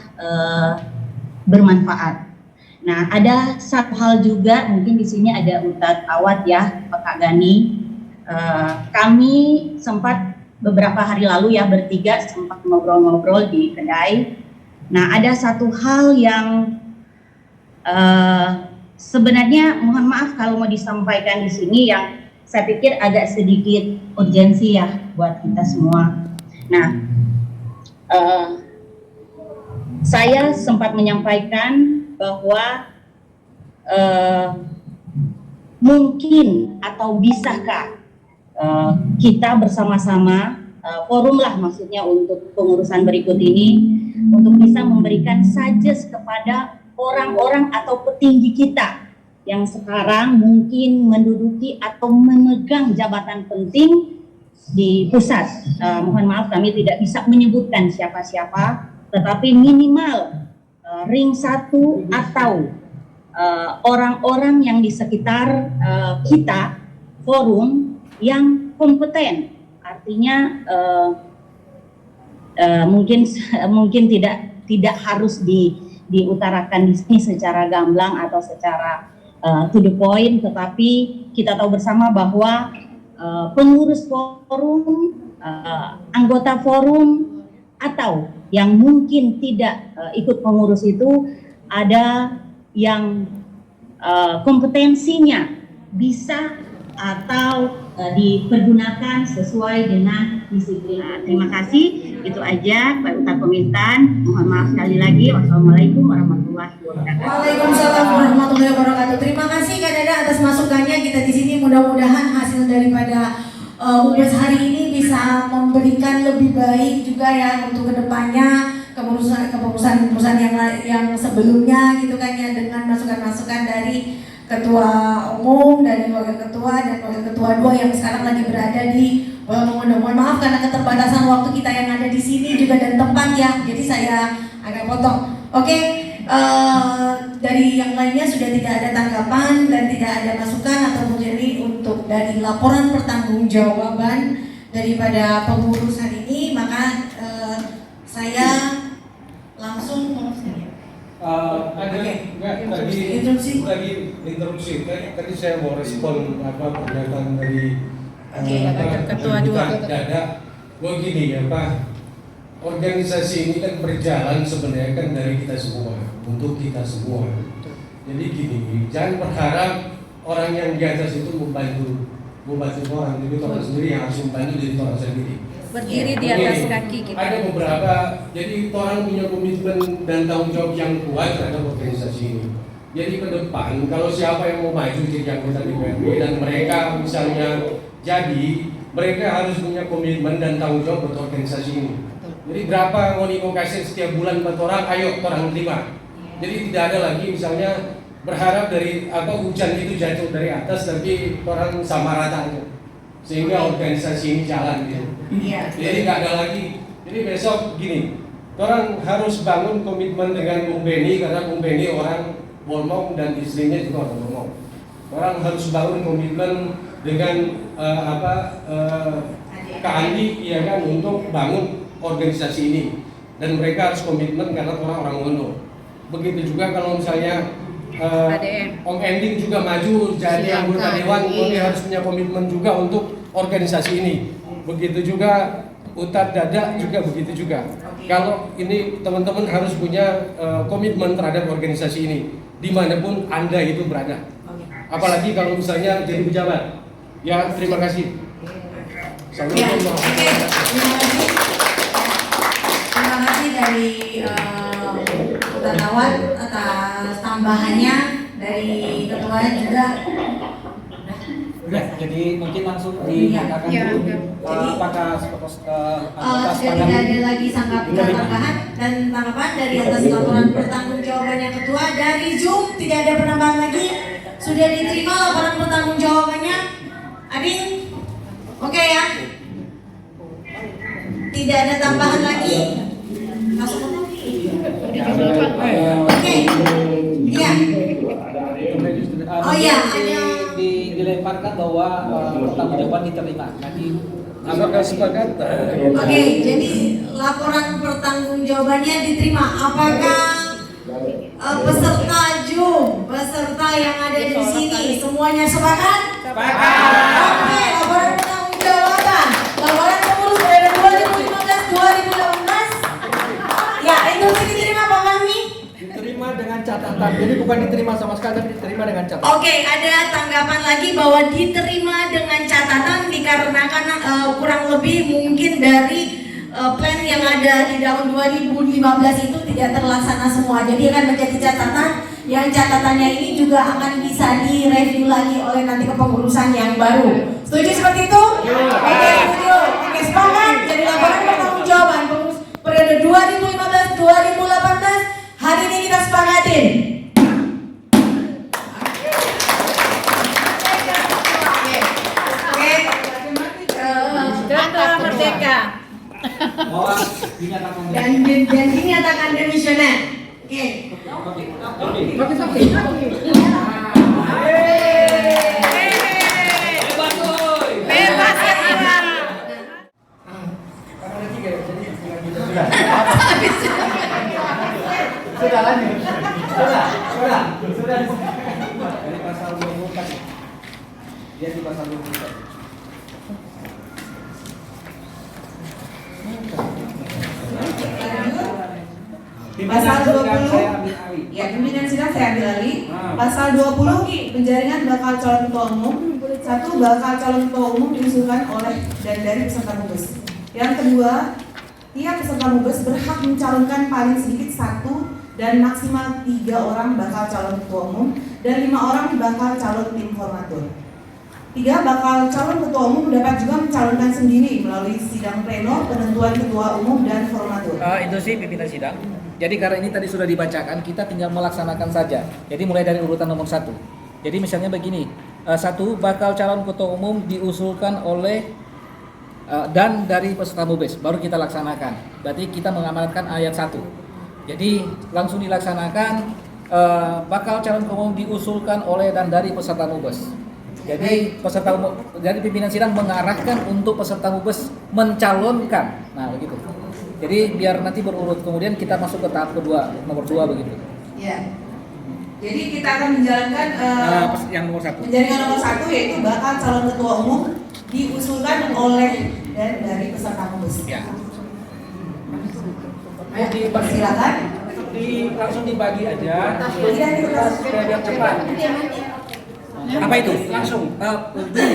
bermanfaat. Nah, ada satu hal juga, mungkin di sini ada Ustadz Awad ya, Pak Gani. Kami sempat beberapa hari lalu ya bertiga sempat ngobrol-ngobrol di kedai. Nah, ada satu hal yang sebenarnya mohon maaf kalau mau disampaikan di sini, yang saya pikir agak sedikit urgensi ya buat kita semua. Nah, saya sempat menyampaikan bahwa mungkin atau bisakah kita bersama-sama forum lah maksudnya untuk pengurusan berikut ini, untuk bisa memberikan suggest kepada orang-orang atau petinggi kita yang sekarang mungkin menduduki atau memegang jabatan penting di pusat. Mohon maaf kami tidak bisa menyebutkan siapa-siapa, tetapi minimal ring 1 atau orang-orang yang di sekitar kita forum yang kompeten, artinya mungkin tidak harus diutarakan di sini secara gamblang atau secara to the point, tetapi kita tahu bersama bahwa pengurus forum, anggota forum, atau yang mungkin tidak ikut pengurus itu ada yang kompetensinya bisa atau dipergunakan sesuai dengan disiplin. Terima kasih, itu aja Pak Ustadz Pemintan. Mohon maaf sekali lagi. Wassalamualaikum warahmatullahi wabarakatuh. Waalaikumsalam warahmatullahi wabarakatuh. Terima kasih Kak Dada atas masukannya. Kita di sini mudah-mudahan hasil daripada Mubes hari ini bisa memberikan lebih baik juga ya untuk kedepannya kepengurusan yang sebelumnya gitu kan ya, dengan masukan-masukan dari Ketua Umum, dari Wakil Ketua dan Wakil Ketua 2 yang sekarang lagi berada di Mongondo. Mohon maaf karena keterbatasan waktu kita yang ada di sini juga dan tempat ya, jadi saya agak potong. Oke, dari yang lainnya sudah tidak ada tanggapan dan tidak ada masukan ataupun jadi untuk dari laporan pertanggungjawaban daripada pengurus hari ini, maka saya langsung interupsi. Tadi saya mau respon pernyataan dari Ketua 2. Dada. Begini ya Pak, organisasi ini kan berjalan sebenarnya kan dari kita semua, untuk kita semua. Jadi gini, jangan berharap orang yang di atas itu membantu orang, jadi orang sendiri yang harus membantu diri orang sendiri. Berdiri di atas kaki kita. Ada beberapa, jadi orang punya komitmen dan tanggung jawab yang kuat terhadap organisasi ini. Jadi ke depan, kalau siapa yang mau maju jadi anggota DPRD dan mereka misalnya mereka harus punya komitmen dan tanggung jawab buat organisasi ini. Jadi berapa mau kasih setiap bulan buat orang, ayo orang terima. Jadi tidak ada lagi misalnya berharap dari hujan itu jatuh dari atas, tapi orang sama rata aja, sehingga organisasi ini jalan gitu. Jadi nggak ada lagi Jadi besok gini, orang harus bangun komitmen dengan Bung Beni karena Bung Beni orang Bolmong dan istrinya juga orang Bolmong. Orang harus bangun komitmen dengan Kak Andi, ya kan, untuk bangun organisasi ini. Dan mereka harus komitmen karena orang Wono. Begitu juga kalau misalnya Om Ending juga maju jadi anggota dewan, dia harus punya komitmen juga untuk organisasi ini. Begitu juga Ustadz Dada juga begitu juga. Kalau ini teman-teman harus punya komitmen terhadap organisasi ini, dimanapun Anda itu berada. Apalagi kalau misalnya jadi pejabat. Ya, terima kasih. Assalamualaikum warahmatullahi wabarakatuh. Terima kasih dari Ustadz Awad atas tambahannya, dari ketua juga. Udah, jadi mungkin langsung dinyatakan dulu apakah Sudah tidak ada lagi tambahan dan tanggapan dari atas laporan pertanggungjawabannya ketua. Dari Zoom tidak ada penambahan lagi. Sudah diterima laporan pertanggungjawabannya. Adin, oke ya? Tidak ada tambahan lagi. Masuk oke. Iya. Oh iya, ada dilemparkan bahwa pertanggungjawaban diterima. Nanti apakah sepakat? Oke, jadi laporan pertanggungjawabannya diterima. Apakah peserta Zoom, peserta yang ada di sini semuanya sepakat? Sepakat. Oke, laporan pertanggungjawaban. Laporan pengurus periode 2015-2018. Ya, itu diterima Pak Fahmi? Diterima dengan catatan. Jadi bukan diterima sama sekali, tapi diterima dengan catatan. Oke, ada tanggapan lagi bahwa diterima dengan catatan dikarenakan kurang lebih mungkin dari plan yang ada di tahun 2015 itu tidak terlaksana semua. Jadi akan menjadi catatan, yang catatannya ini juga akan bisa direview lagi oleh nanti kepengurusan yang baru. Setuju seperti itu? Oke, setuju. Oke, sepakat. Jadi laporan pertanggungjawaban pengurus periode 2015-2018 hari ini kita sepakatin. Merdeka. Dan dinyatakan demisioner. Oke. Bebas ya. Sudah lanjut. Sudah. dari pasal 24. Dia di pasal 24. Pasal 20, ya pimpinan sidang saya ambil alih. Pasal 20, penjaringan bakal calon ketua umum. 1. Bakal calon ketua umum diusulkan oleh dan dari peserta mubes. Yang kedua, tiap peserta mubes berhak mencalonkan paling sedikit 1 dan maksimal 3 orang bakal calon ketua umum dan 5 orang bakal calon tim formatur. 3. Bakal calon ketua umum dapat juga mencalonkan sendiri melalui sidang pleno, penentuan ketua umum dan formatur. Itu sih pimpinan sidang. Jadi karena ini tadi sudah dibacakan, kita tinggal melaksanakan saja. Jadi mulai dari urutan nomor 1. Jadi misalnya begini, 1. Bakal calon ketua umum diusulkan oleh dan dari peserta mubes, baru kita laksanakan. Berarti kita mengamanatkan ayat 1. Jadi langsung dilaksanakan, bakal calon ketua umum diusulkan oleh dan dari peserta mubes. Jadi peserta umum, jadi pimpinan sidang mengarahkan untuk peserta mubes mencalonkan. Nah, begitu. Jadi biar nanti berurut, kemudian kita masuk ke tahap kedua, nomor 2 begitu. Ya. Jadi kita akan menjalankan yang nomor 1. menjalankan nomor 1 yaitu bakal calon ketua umum diusulkan oleh dan dari peserta mubes. Ya. Ayo dipersilakan. Langsung dibagi aja. Supaya biar cepat. Apa itu? Langsung.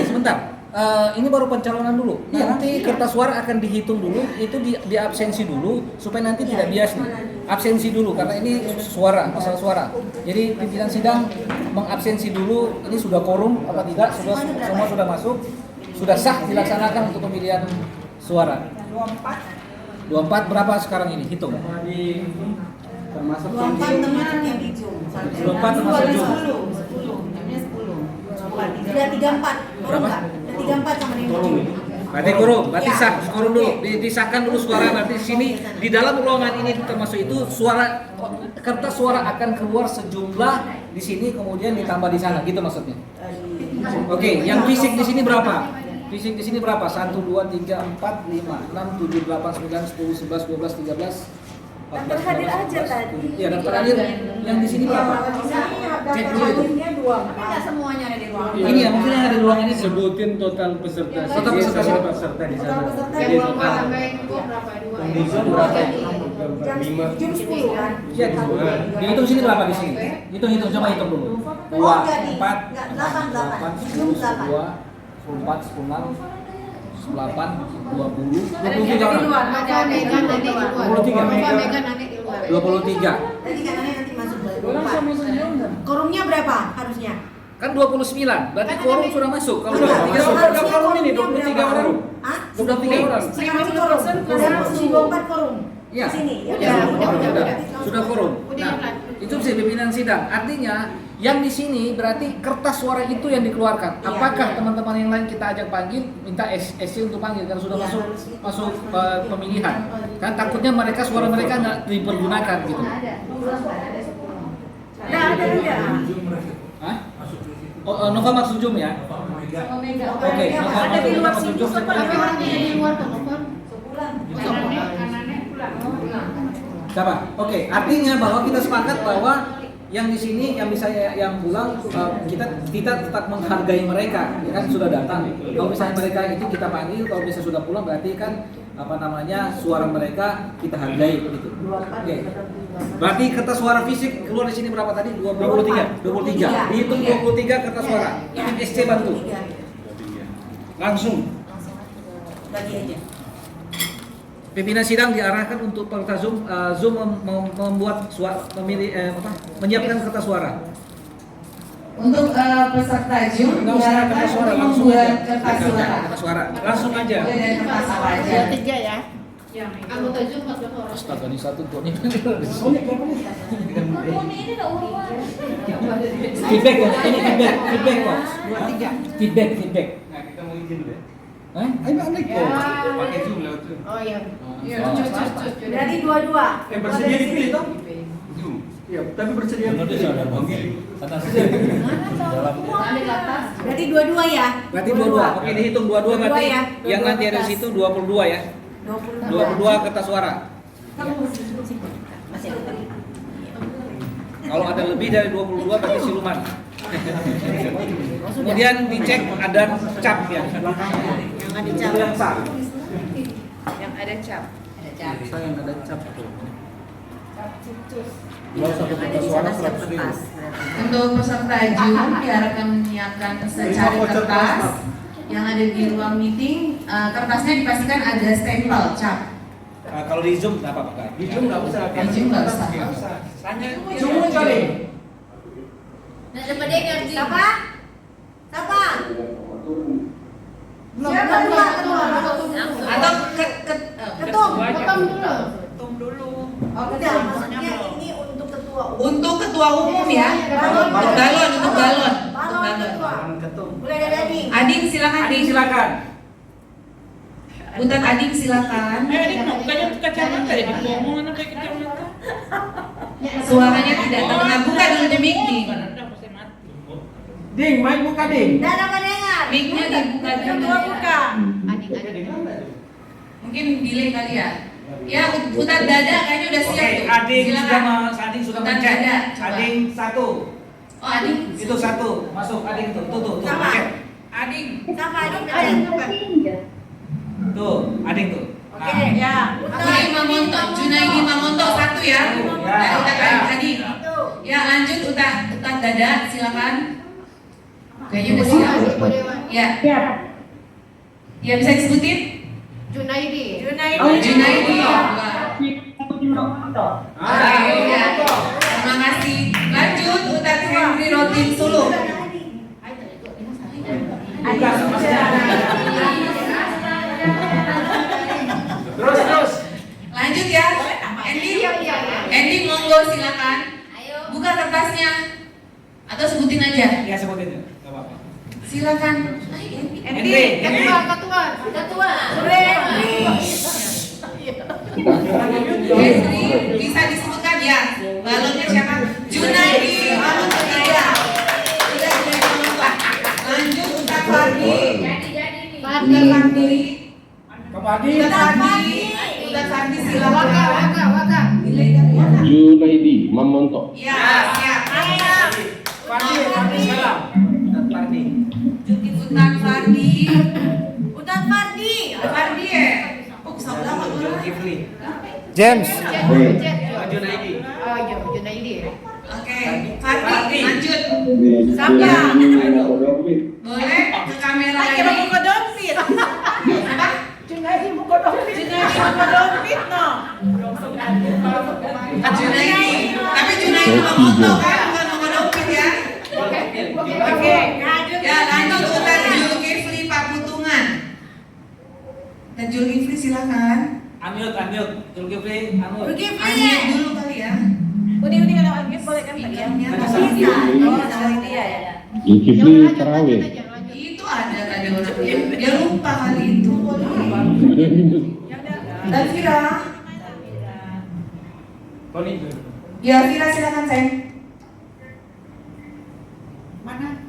Sebentar. Ini baru pencalonan dulu. Nanti kertas suara akan dihitung dulu, itu di absensi dulu supaya nanti tidak bias nih. Absensi dulu karena ini suara, masalah suara. Jadi pimpinan sidang mengabsensi dulu, ini sudah quorum apa tidak? Semua sudah masuk, sudah sah dilaksanakan untuk pemilihan suara. 24 berapa sekarang ini? Hitung. Termasuk 24 termasuk yang di Zoom. 24 termasuk Zoom. 10. Sudah 34. Berapa? 34 sama dengan Zoom. Berarti quorum, berarti sah, quorum dulu, disahkan dulu suara nanti di sini di dalam ruangan ini termasuk itu suara kertas suara akan keluar sejumlah di sini kemudian ditambah di sana, gitu maksudnya. Oke, yang fisik di sini berapa? Fisik di sini berapa? 1, 2, 3, 4, 5, 6, 7, 8, 9, 10, 11, 12, 13, 14, Daftar hadir aja tadi. Iya, daftar hadir yang di sini berapa? Cek dulu itu. Tapi nggak semuanya ada di ruangan. Ini ya, mungkin yang ada di ruangan ini. Sebutin total peserta. Total peserta Jadi, siapa? peserta di sana. Jadi total berapa? Kondisi berapa? Lima. Jam 10 kan? Iya, dihitung sini berapa di sini? Hitung, coba hitung dulu. 2, 4, 8, 10, 11, 4, 10, 8, 20, 23 orang. 23. Tadi katanya nanti masuk Korumnya berapa harusnya? Kan 29, berarti quorum sudah masuk. Kalau Enggak, udah masuk, harusnya udah quorum ini korumnya 23 berapa? orang. Hah? 23 orang. Sekarang korum. Sekarang 24 korum. Iya. Di sini. Sudah quorum. Nah, itu bisa pimpinan sidang. Artinya yang di sini berarti kertas suara itu yang dikeluarkan. Apakah teman-teman yang lain kita ajak panggil, minta SC untuk panggil karena sudah masuk pemilihan. Kan takutnya suara mereka nggak dipergunakan gitu. Ada. Hah? Oh, Nova maksud Zoom ya? Oke, Nova Ada di luar maksud sini. Zoom. Siapa? Oke, artinya bahwa kita sepakat bahwa yang di sini yang bisa yang pulang kita tetap menghargai mereka, ya kan sudah datang. Kalau misalnya mereka itu kita panggil, kalau bisa sudah pulang berarti kan suara mereka kita hargai gitu. Oke. Berarti kertas suara fisik keluar di sini berapa tadi? 23. Dihitung 23 kertas suara. Tim SC bantu. Langsung. Bagi aja. Pimpinan sidang diarahkan untuk peserta Zoom membuat menyiapkan kertas suara. Untuk peserta Zoom Nggak usah kertas suara, langsung membuat aja. kertas suara. Kertas suara, langsung aja. Dan kertas apa aja. 3 ya. Anggota Zoom 14 orang. Astaga, ini satu tuh. Feedback ya, ini feedback kok. Feedback. Nah, kita mau izin dulu ya. Hah? Ayo balik kok. Pakai Zoom lewat Zoom. Oh iya. Berarti 22. Bersedia dipilih toh? Zoom. Iya, tapi bersedia dipilih. Oke. Berarti 22 ya? Berarti 22. Oke, dihitung 22 berarti. ya. Yang nanti ada di situ 22 ya. 22 kertas suara. Kalau ada lebih dari 22 berarti siluman. Kemudian dicek ada cap ya. Yang ada cap. Yang sah. Yang ada cap. Saya yang ada cap tuh. Untuk peserta Zoom diharapkan menyiapkan secari kertas yang ada di ruang meeting. Kertasnya dipastikan ada stempel cap. Kalau di Zoom nggak apa-apa. Di Zoom nggak usah. Di Zoom nggak usah. Zoom kali. Nah, dapat dia ngerti. Siapa? Siapa ketua? Atau Ketum. Ketum dulu. Oh, enggak, maksudnya ini untuk ketua. untuk ketua umum ya. Balon. Untuk galon. Balon ketua. Mulai dari Ading. Ading silakan. Ading silakan. Butet Ading silakan. Suaranya tidak terdengar. Buka dulu mic nih. Ding, mic buka ding. Dan apa dengar? Mic-nya dibuka dulu. Ketua buka. Mungkin delay kali ya. Ya, Utat Dada kayaknya udah siap tuh. Ading Silakan. sudah Utat mencet. Dada, coba. Ading 1. Oh, Ading. Itu 1. Masuk Ading tuh. Tuh. Sama. Cek. Ading. Sama Ading. Tuh, Ading tuh. Oke, ya. Junaidi Mamonto, Junaidi Mamonto 1 ya. Ya. Utat Ading. Ya, lanjut Utat Dada silakan. Kayaknya udah siap. Ya. Ya, bisa disebutin? Junaidi. Oh, Junaidi. Ya. Terima kasih. Lanjut Utat Henry Rotin Sulu. Terus. Lanjut ya. Andy monggo silakan. Buka kertasnya. Atau sebutin aja. Ya sebutin. Enggak apa-apa. Silakan. Henry. Ketua. Henry, bisa disebutkan ya. Balonnya siapa? Junaidi, balon ketiga. Sudah Pak. Lanjut Ustaz Fardi. Ustaz Fardi silakan. Junaidi Mamonto. Ya, siap. Fardi sekarang. Fardi. Ustaz Fardi ya. Oh, sebelah Pak Lurah. James. Junaidi. Oh iya, Junaidi. Oke, Fardi lanjut. Siapa? Boleh ke kamera Kira ini. buka dompet. Apa? Junaidi buka dompet. No. Junaidi. Tapi Junaidi Mamonto kan bukan nomor dompet ya. Oke. Ya, lanjut Ustaz Zulkifli Pakutungan. Dan Zulkifli silakan. Unmute. Zulkifli, unmute. Unmute dulu kali ya. Udah kalau unmute boleh kan tadi ya? Bisa. Oh, dari dia ya. Zulkifli Tarawih. Itu ada tadi orang dia lupa kali itu. Dan Vira. Ya, Vira silakan sayang. Mana?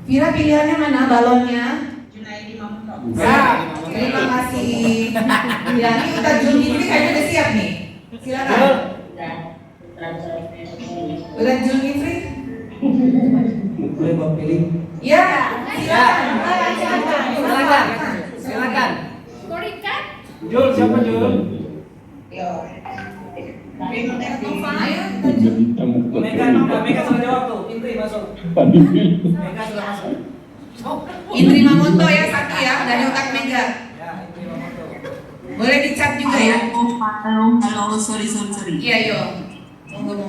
Vira pilihannya mana balonnya? Junaidi Mamonto. Ya, terima kasih. Ya, ini Ustaz Zulkifli kayaknya udah siap nih. Silakan. Udah Zulkifli? Boleh Bapak pilih. Ya, Silakan. Korikan. Jul, siapa Jul? Mega sudah jawab tuh. Indri masuk. Mega sudah masuk. Indri Mamonto ya satu ya dari otak Mega. Ya, Indri Mamonto. Boleh dicat juga ya. Halo, sorry. Iya, yo. Monggo.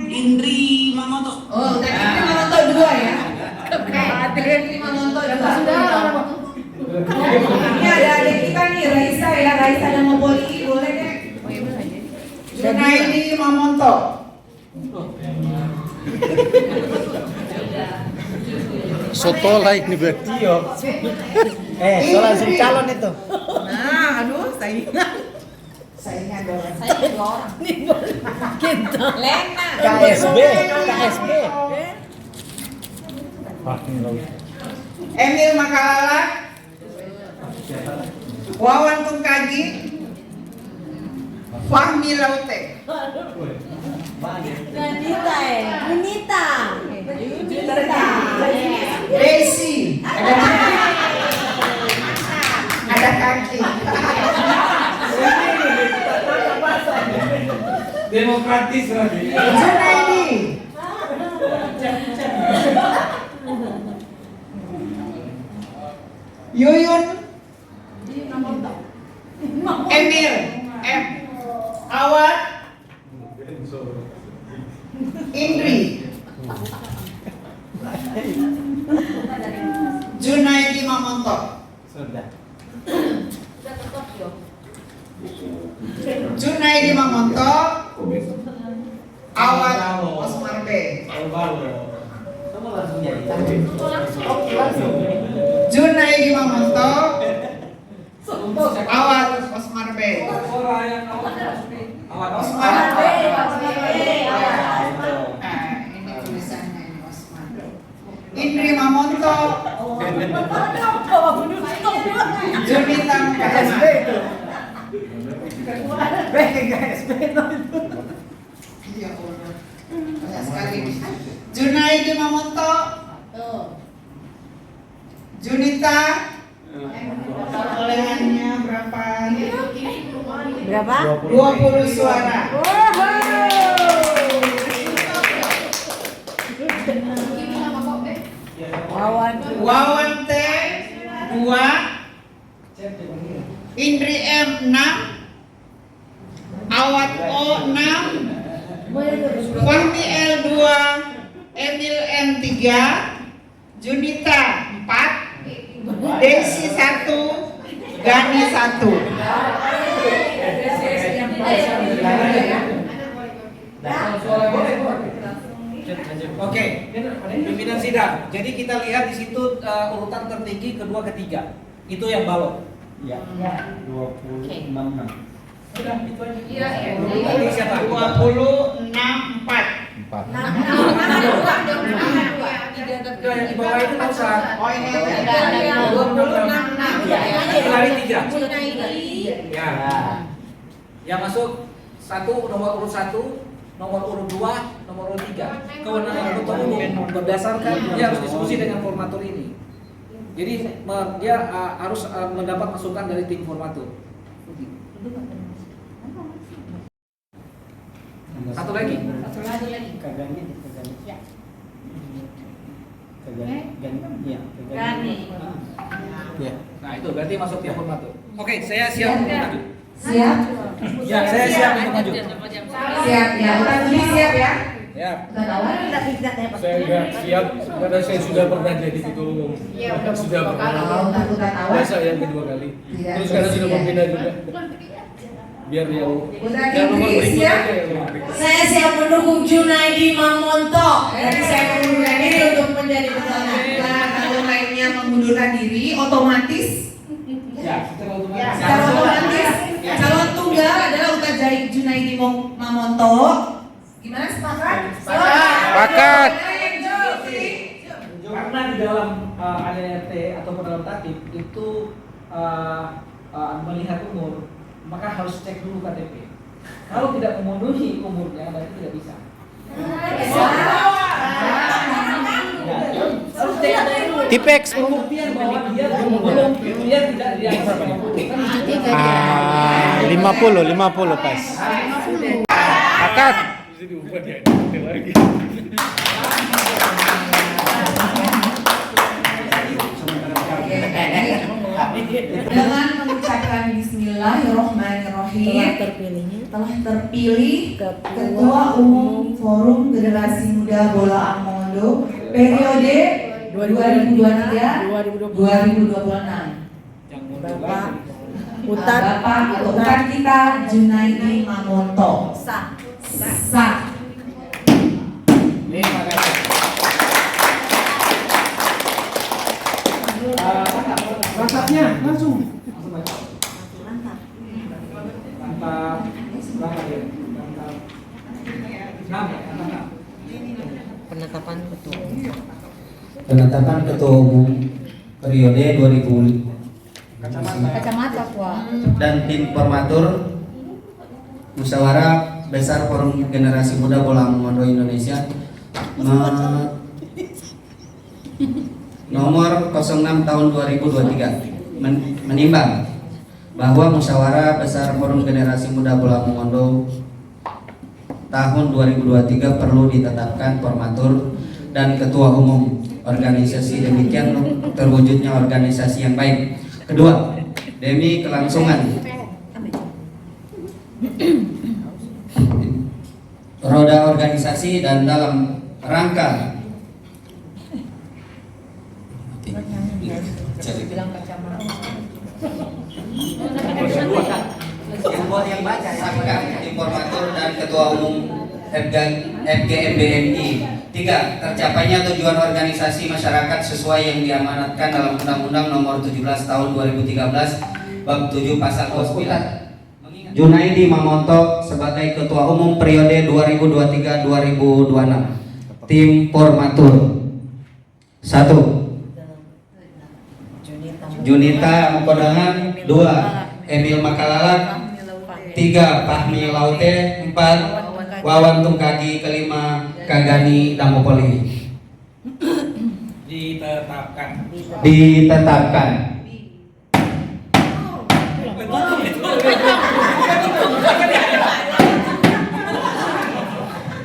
Indri Mamonto. Oh, tadi Indri Mamonto 2 ya. Indri Mamonto 2. Ini ada adik kita nih, Raisa ya, Raisa dan Mopoli, boleh deh. Junaidi Mamonto. Soto like nih berarti yo. So langsung calon itu. Nah, aduh, saingan dong. Kita. Lena. KSB. Emil Makalala. Wawan Tungkaji. Fahmi Laute. Junita. Desi. Ada kaki. Demokratis lagi. Junaidi. Yuyun. Emil. M. Awad. Indri. Junaidi Mamonto. Junaidi Mamonto. Awad Osmar B. Junaidi Mamonto. Awad Osmar B. Osmar B. Ini tulisannya ini Osmar. Indri Mamonto. Junita KSB itu. Iya, banyak sekali. Junaidi Mamonto. Junita. Perolehannya berapa? 20 suara. Wawan T 2. Indri M 6. Awad O 6. Fahmi L 2. Emil M 3. Junita 4. Desi 1. Gani 1. Oke, pimpinan sidang. Jadi kita lihat di situ urutan tertinggi kedua ketiga. Itu yang balok. Ya. 26. Sudah, itu aja. Iya, iya. Tadi siapa? 26.4. Itu yang di bawah itu nggak usah. Oh ini 26.6. Lari 3. Ya. Yang masuk nomor urut 1, nomor urut 2, nomor urut 3. Kewenangan ketua umum berdasarkan dia harus diskusi dengan formatur ini. Jadi dia harus mendapat masukan dari tim formatur. Satu lagi. Nah itu berarti masuk tim formatur. Oke, saya siap untuk maju. Siap? Ya, saya siap untuk maju. Siap ya. Udah siap ya? Ya. Saya nggak siap karena saya sudah pernah jadi ketua umum. Sudah pernah. Biasa yang kedua kali. Terus sekarang sudah membina juga. Biar yang nomor berikutnya aja yang nomor berikutnya. Saya siap mendukung Junaidi Mamonto. Jadi saya mengundurkan diri untuk menjadi ketua umum. Nah, kalau lainnya mengundurkan diri, otomatis secara otomatis calon tunggal adalah Ustaz Junaidi Mamonto. Gimana, sepakat? Sepakat. Karena Karena di dalam ADRT ataupun dalam tatip itu melihat umur, maka harus cek dulu KTP. Kalau tidak memenuhi umurnya, berarti tidak bisa. Tipex Pembuktian bahwa dia tidak dianggap 50 pas. Akad. dengan mengucapkan Bismillahirrohmanirrohim telah terpilih Ketua Umum Forum Generasi Muda Bola Amondo periode 2023-2026 Bapak Ustaz kita Junaidi Mamonto sah. Rangkapnya langsung. Penetapan ketua umum periode 2000 kacamata dan tim formatur musyawarah besar Forum Generasi Muda Bola Amondo Indonesia nomor 06 tahun 2023 menimbang bahwa musyawarah besar Forum Generasi Muda Bola Amondo tahun 2023 perlu ditetapkan formatur dan ketua umum organisasi, demikian terwujudnya organisasi yang baik. Kedua, demi kelangsungan roda organisasi dan dalam rangka yang baca informator dan ketua umum FGMBMI. 3. Tercapainya tujuan organisasi masyarakat sesuai yang diamanatkan dalam Undang-Undang Nomor 17 Tahun 2013 Bab 7 Pasal 29. Junaidi Mamonto sebagai ketua umum periode 2023-2026. Tim formatur 1. Junita Mukodangan. 2. Emil Makalalat. 3. Fahmi Laute. 4. Wawan Tungkagi. 5. Kagani Damopoli. Ditetapkan.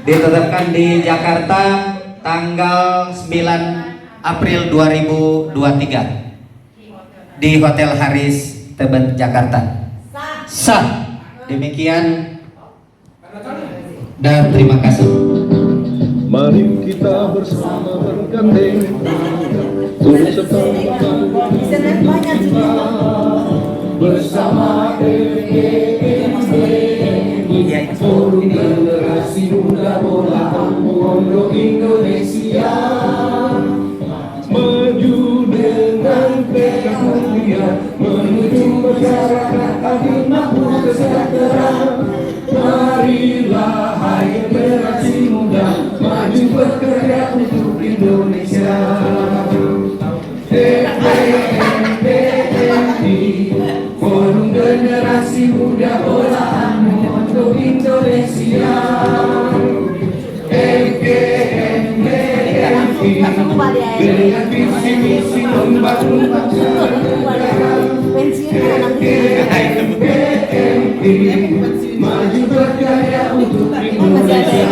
Ditetapkan di Jakarta tanggal 9 April 2023 di Hotel Haris Tebet Jakarta. Sah. Demikian dan terima kasih. Mari kita bersama bergandeng untuk bersama FGMBMI Forum Generasi Muda Bola Amondo Indonesia. menuju masyarakat adil makmur sejahtera. Marilah hai generasi muda, maju bekerja untuk Indonesia. FGMPMI, Forum Generasi Muda Bolaanmu untuk Indonesia. FGMPMI, dengan visi misi membangun bangsa dan negara. FGMPMI, maju berkarya untuk Indonesia.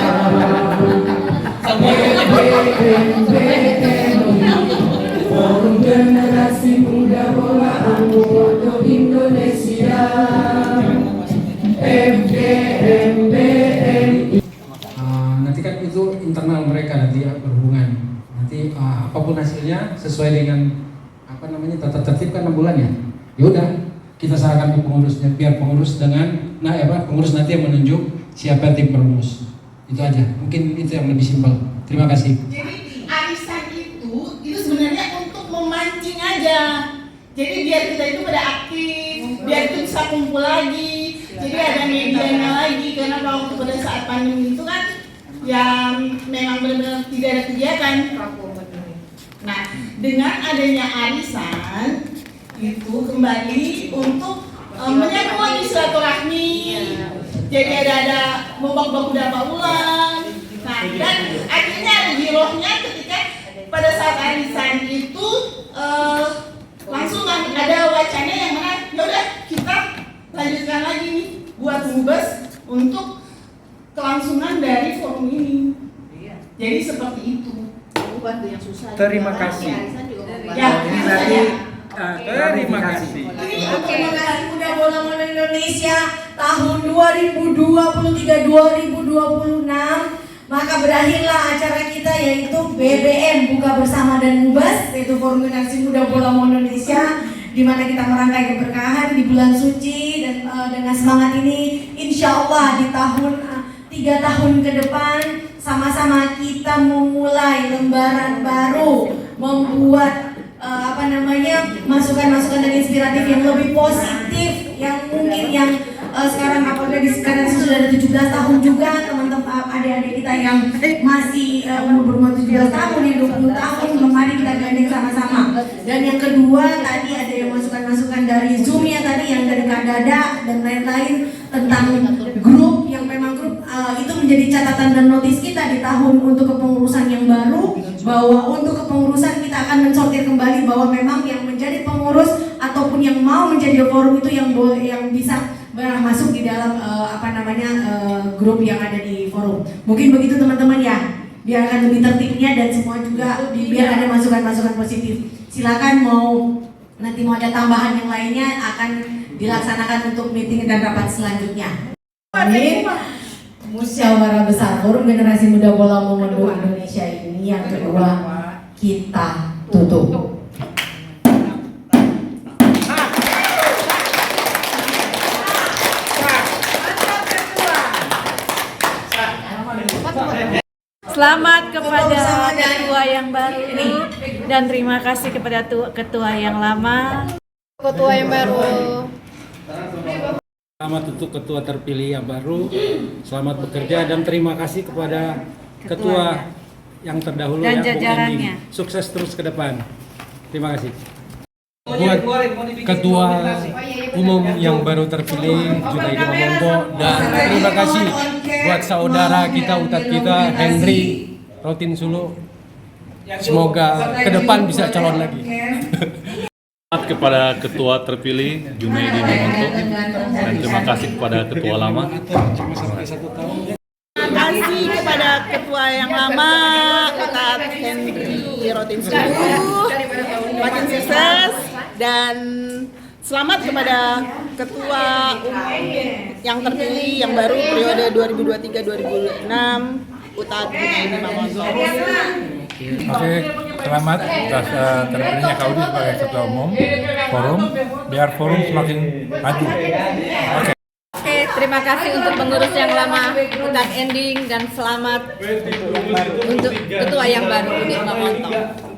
Forum Generasi Muda Bolaanmu untuk Indonesia. FGMPMI. Nanti kan itu internal mereka nanti ya, berhubungan. Nanti apapun hasilnya sesuai dengan tata tertib kan 6 bulan ya. Yaudah, kita serahkan ke pengurusnya, biar pengurus pengurus nanti yang menunjuk siapa tim perumus. Itu aja. Mungkin itu yang lebih simpel. Terima kasih. Jadi arisan itu sebenarnya untuk memancing aja. Jadi biar kita itu pada aktif, biar itu bisa kumpul lagi. Jadi ada medianya lagi, karena kalau pada saat pandemi itu kan yang memang benar-benar tidak ada kegiatan. Nah, dengan adanya arisan itu kembali untuk menyambung lagi silaturahmi. Jadi ada bobak baku dapat ulang. Nah, dan akhirnya ada girohnya ketika pada saat arisan itu langsung ada wacana yang mana ya udah kita lanjutkan lagi nih buat mubas untuk kelangsungan dari forum ini. Jadi seperti itu. Bantu yang susah. Terima kasih. Ya, terima kasih. Oke, Generasi Muda Bola Mondo Indonesia tahun 2023-2026. Maka berakhirlah acara kita yaitu BBM Buka Bersama dan Mubas, yaitu Forum Generasi Muda Bola Mondo Indonesia, di mana kita merangkai keberkahan di bulan suci dan dengan semangat ini, insya Allah di 3 tahun ke depan sama-sama kita memulai lembaran baru, membuat masukan-masukan dan inspiratif yang lebih positif, yang mungkin yang sekarang apalagi sekarang sudah ada 17 tahun juga teman-teman adik-adik kita yang masih umur 17 tahun, yang 20 tahun, mari kita gandeng sama-sama. Dan yang kedua tadi ada yang masukan-masukan dari Zoom ya tadi, yang dari Kak Dada dan lain-lain tentang grup, yang memang grup itu menjadi catatan dan notis kita di tahun untuk kepengurusan yang baru, bahwa untuk kepengurusan kita akan mensortir kembali bahwa memang yang menjadi pengurus ataupun yang mau menjadi forum itu yang bisa masuk di dalam grup yang ada di forum. Mungkin begitu teman-teman ya, biar akan lebih tertibnya dan semua juga biar ada masukan-masukan positif. Silakan nanti mau ada tambahan yang lainnya akan dilaksanakan untuk meeting dan rapat selanjutnya. Amin. Musyawarah besar Forum Generasi Muda Bola Mondo Indonesia ini yang kedua kita tutup. Selamat kepada ketua yang baru dan terima kasih kepada ketua yang lama. Ketua yang baru. Selamat untuk ketua terpilih yang baru. Selamat bekerja dan terima kasih kepada ketua yang terdahulu dan ya, jajarannya. Sukses terus ke depan. Terima kasih. Buat ketua umum yang baru terpilih Junaidi Mamondo, dan terima kasih buat saudara kita Ustadz kita Henry Rotin Sulu. Semoga ke depan bisa calon lagi. Selamat kepada ketua terpilih Junaidi Mamondo dan terima kasih kepada ketua lama. Terima kasih kepada ketua yang lama Ustadz Henry Rotin Sulu. Makin sukses dan selamat kepada ketua umum yang terpilih yang baru periode 2023-2026 Ustadz Junaidi Mamondo. Oke, selamat atas terpilihnya Kaudi sebagai ketua umum forum, biar forum semakin maju. Oke, terima kasih untuk pengurus yang lama, Ustadz Ending, dan selamat untuk ketua yang baru, Udik Mamondo.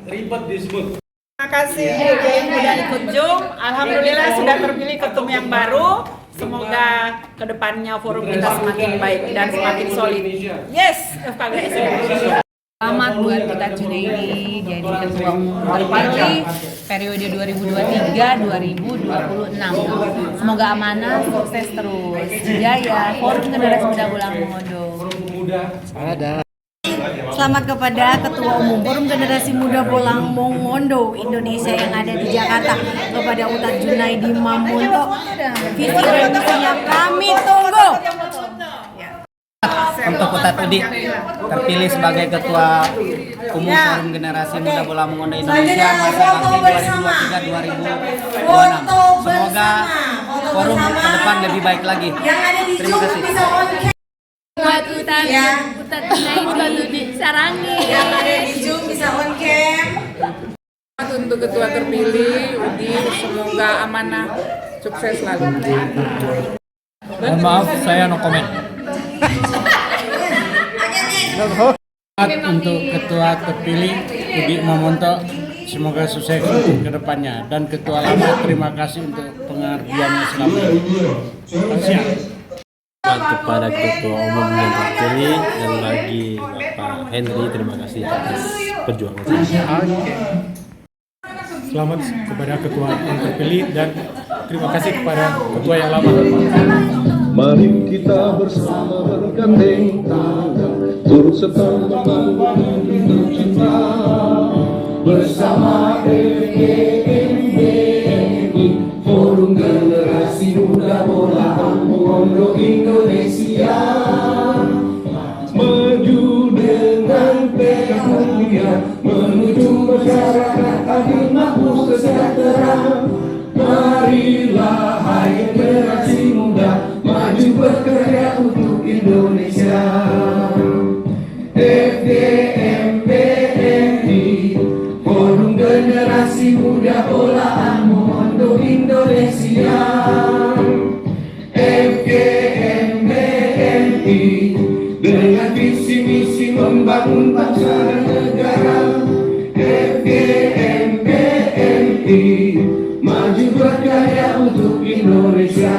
Ribet disebut. Terima kasih yang sudah ikut Zoom. Alhamdulillah sudah terpilih ketum yang baru. Semoga kedepannya forum kita semakin baik dan semakin solid. Yes, FKGS. Selamat buat kita Junaidi jadi ketua umum terpilih periode 2023-2026. Semoga amanah, sukses terus. Jaya, Forum Generasi Muda Bolang Mongondo. Selamat kepada Ketua Umum Forum Generasi Muda Bolang Mongondo Indonesia yang ada di Jakarta, kepada Ustadz Junaidi Mamunto. Visi dan misinya kami tunggu. Untuk Ustadz Udi terpilih sebagai Ketua Umum Forum Generasi Muda Bolang Mongondo Indonesia masa bakti 2023-2026. Semoga forum ke depan lebih baik lagi. Terima kasih. Buat Ustadz Junaidi Sarangi Yang ada di Zoom bisa on cam. untuk ketua terpilih Udi, semoga amanah, sukses selalu. Mohon maaf, saya no comment. Untuk ketua terpilih Udi Mamonto, semoga sukses ke depannya, dan ketua lama terima kasih untuk pengabdiannya selama ini. Terima kasih. Kepada ketua umum yang terpilih dan bagi Bapak Henry, terima kasih atas perjuangan. Selamat kepada ketua yang terpilih dan terima kasih kepada ketua yang lama. Mari kita bersama bergandeng tangan, turut serta membangun hidup cinta bersama FGMBNI, Forum Generasi Muda Bolang Mongondo Indonesia. Maju dengan tekad mulia menuju masyarakat adil makmur sejahtera. Marilah hai generasi muda maju berkarya untuk Indonesia. FGMBNI, Forum Generasi Muda Bolang Mongondo Indonesia. FGMBNI dengan visi misi membangun bangsa dan negara. FGMBNI maju berkarya untuk Indonesia.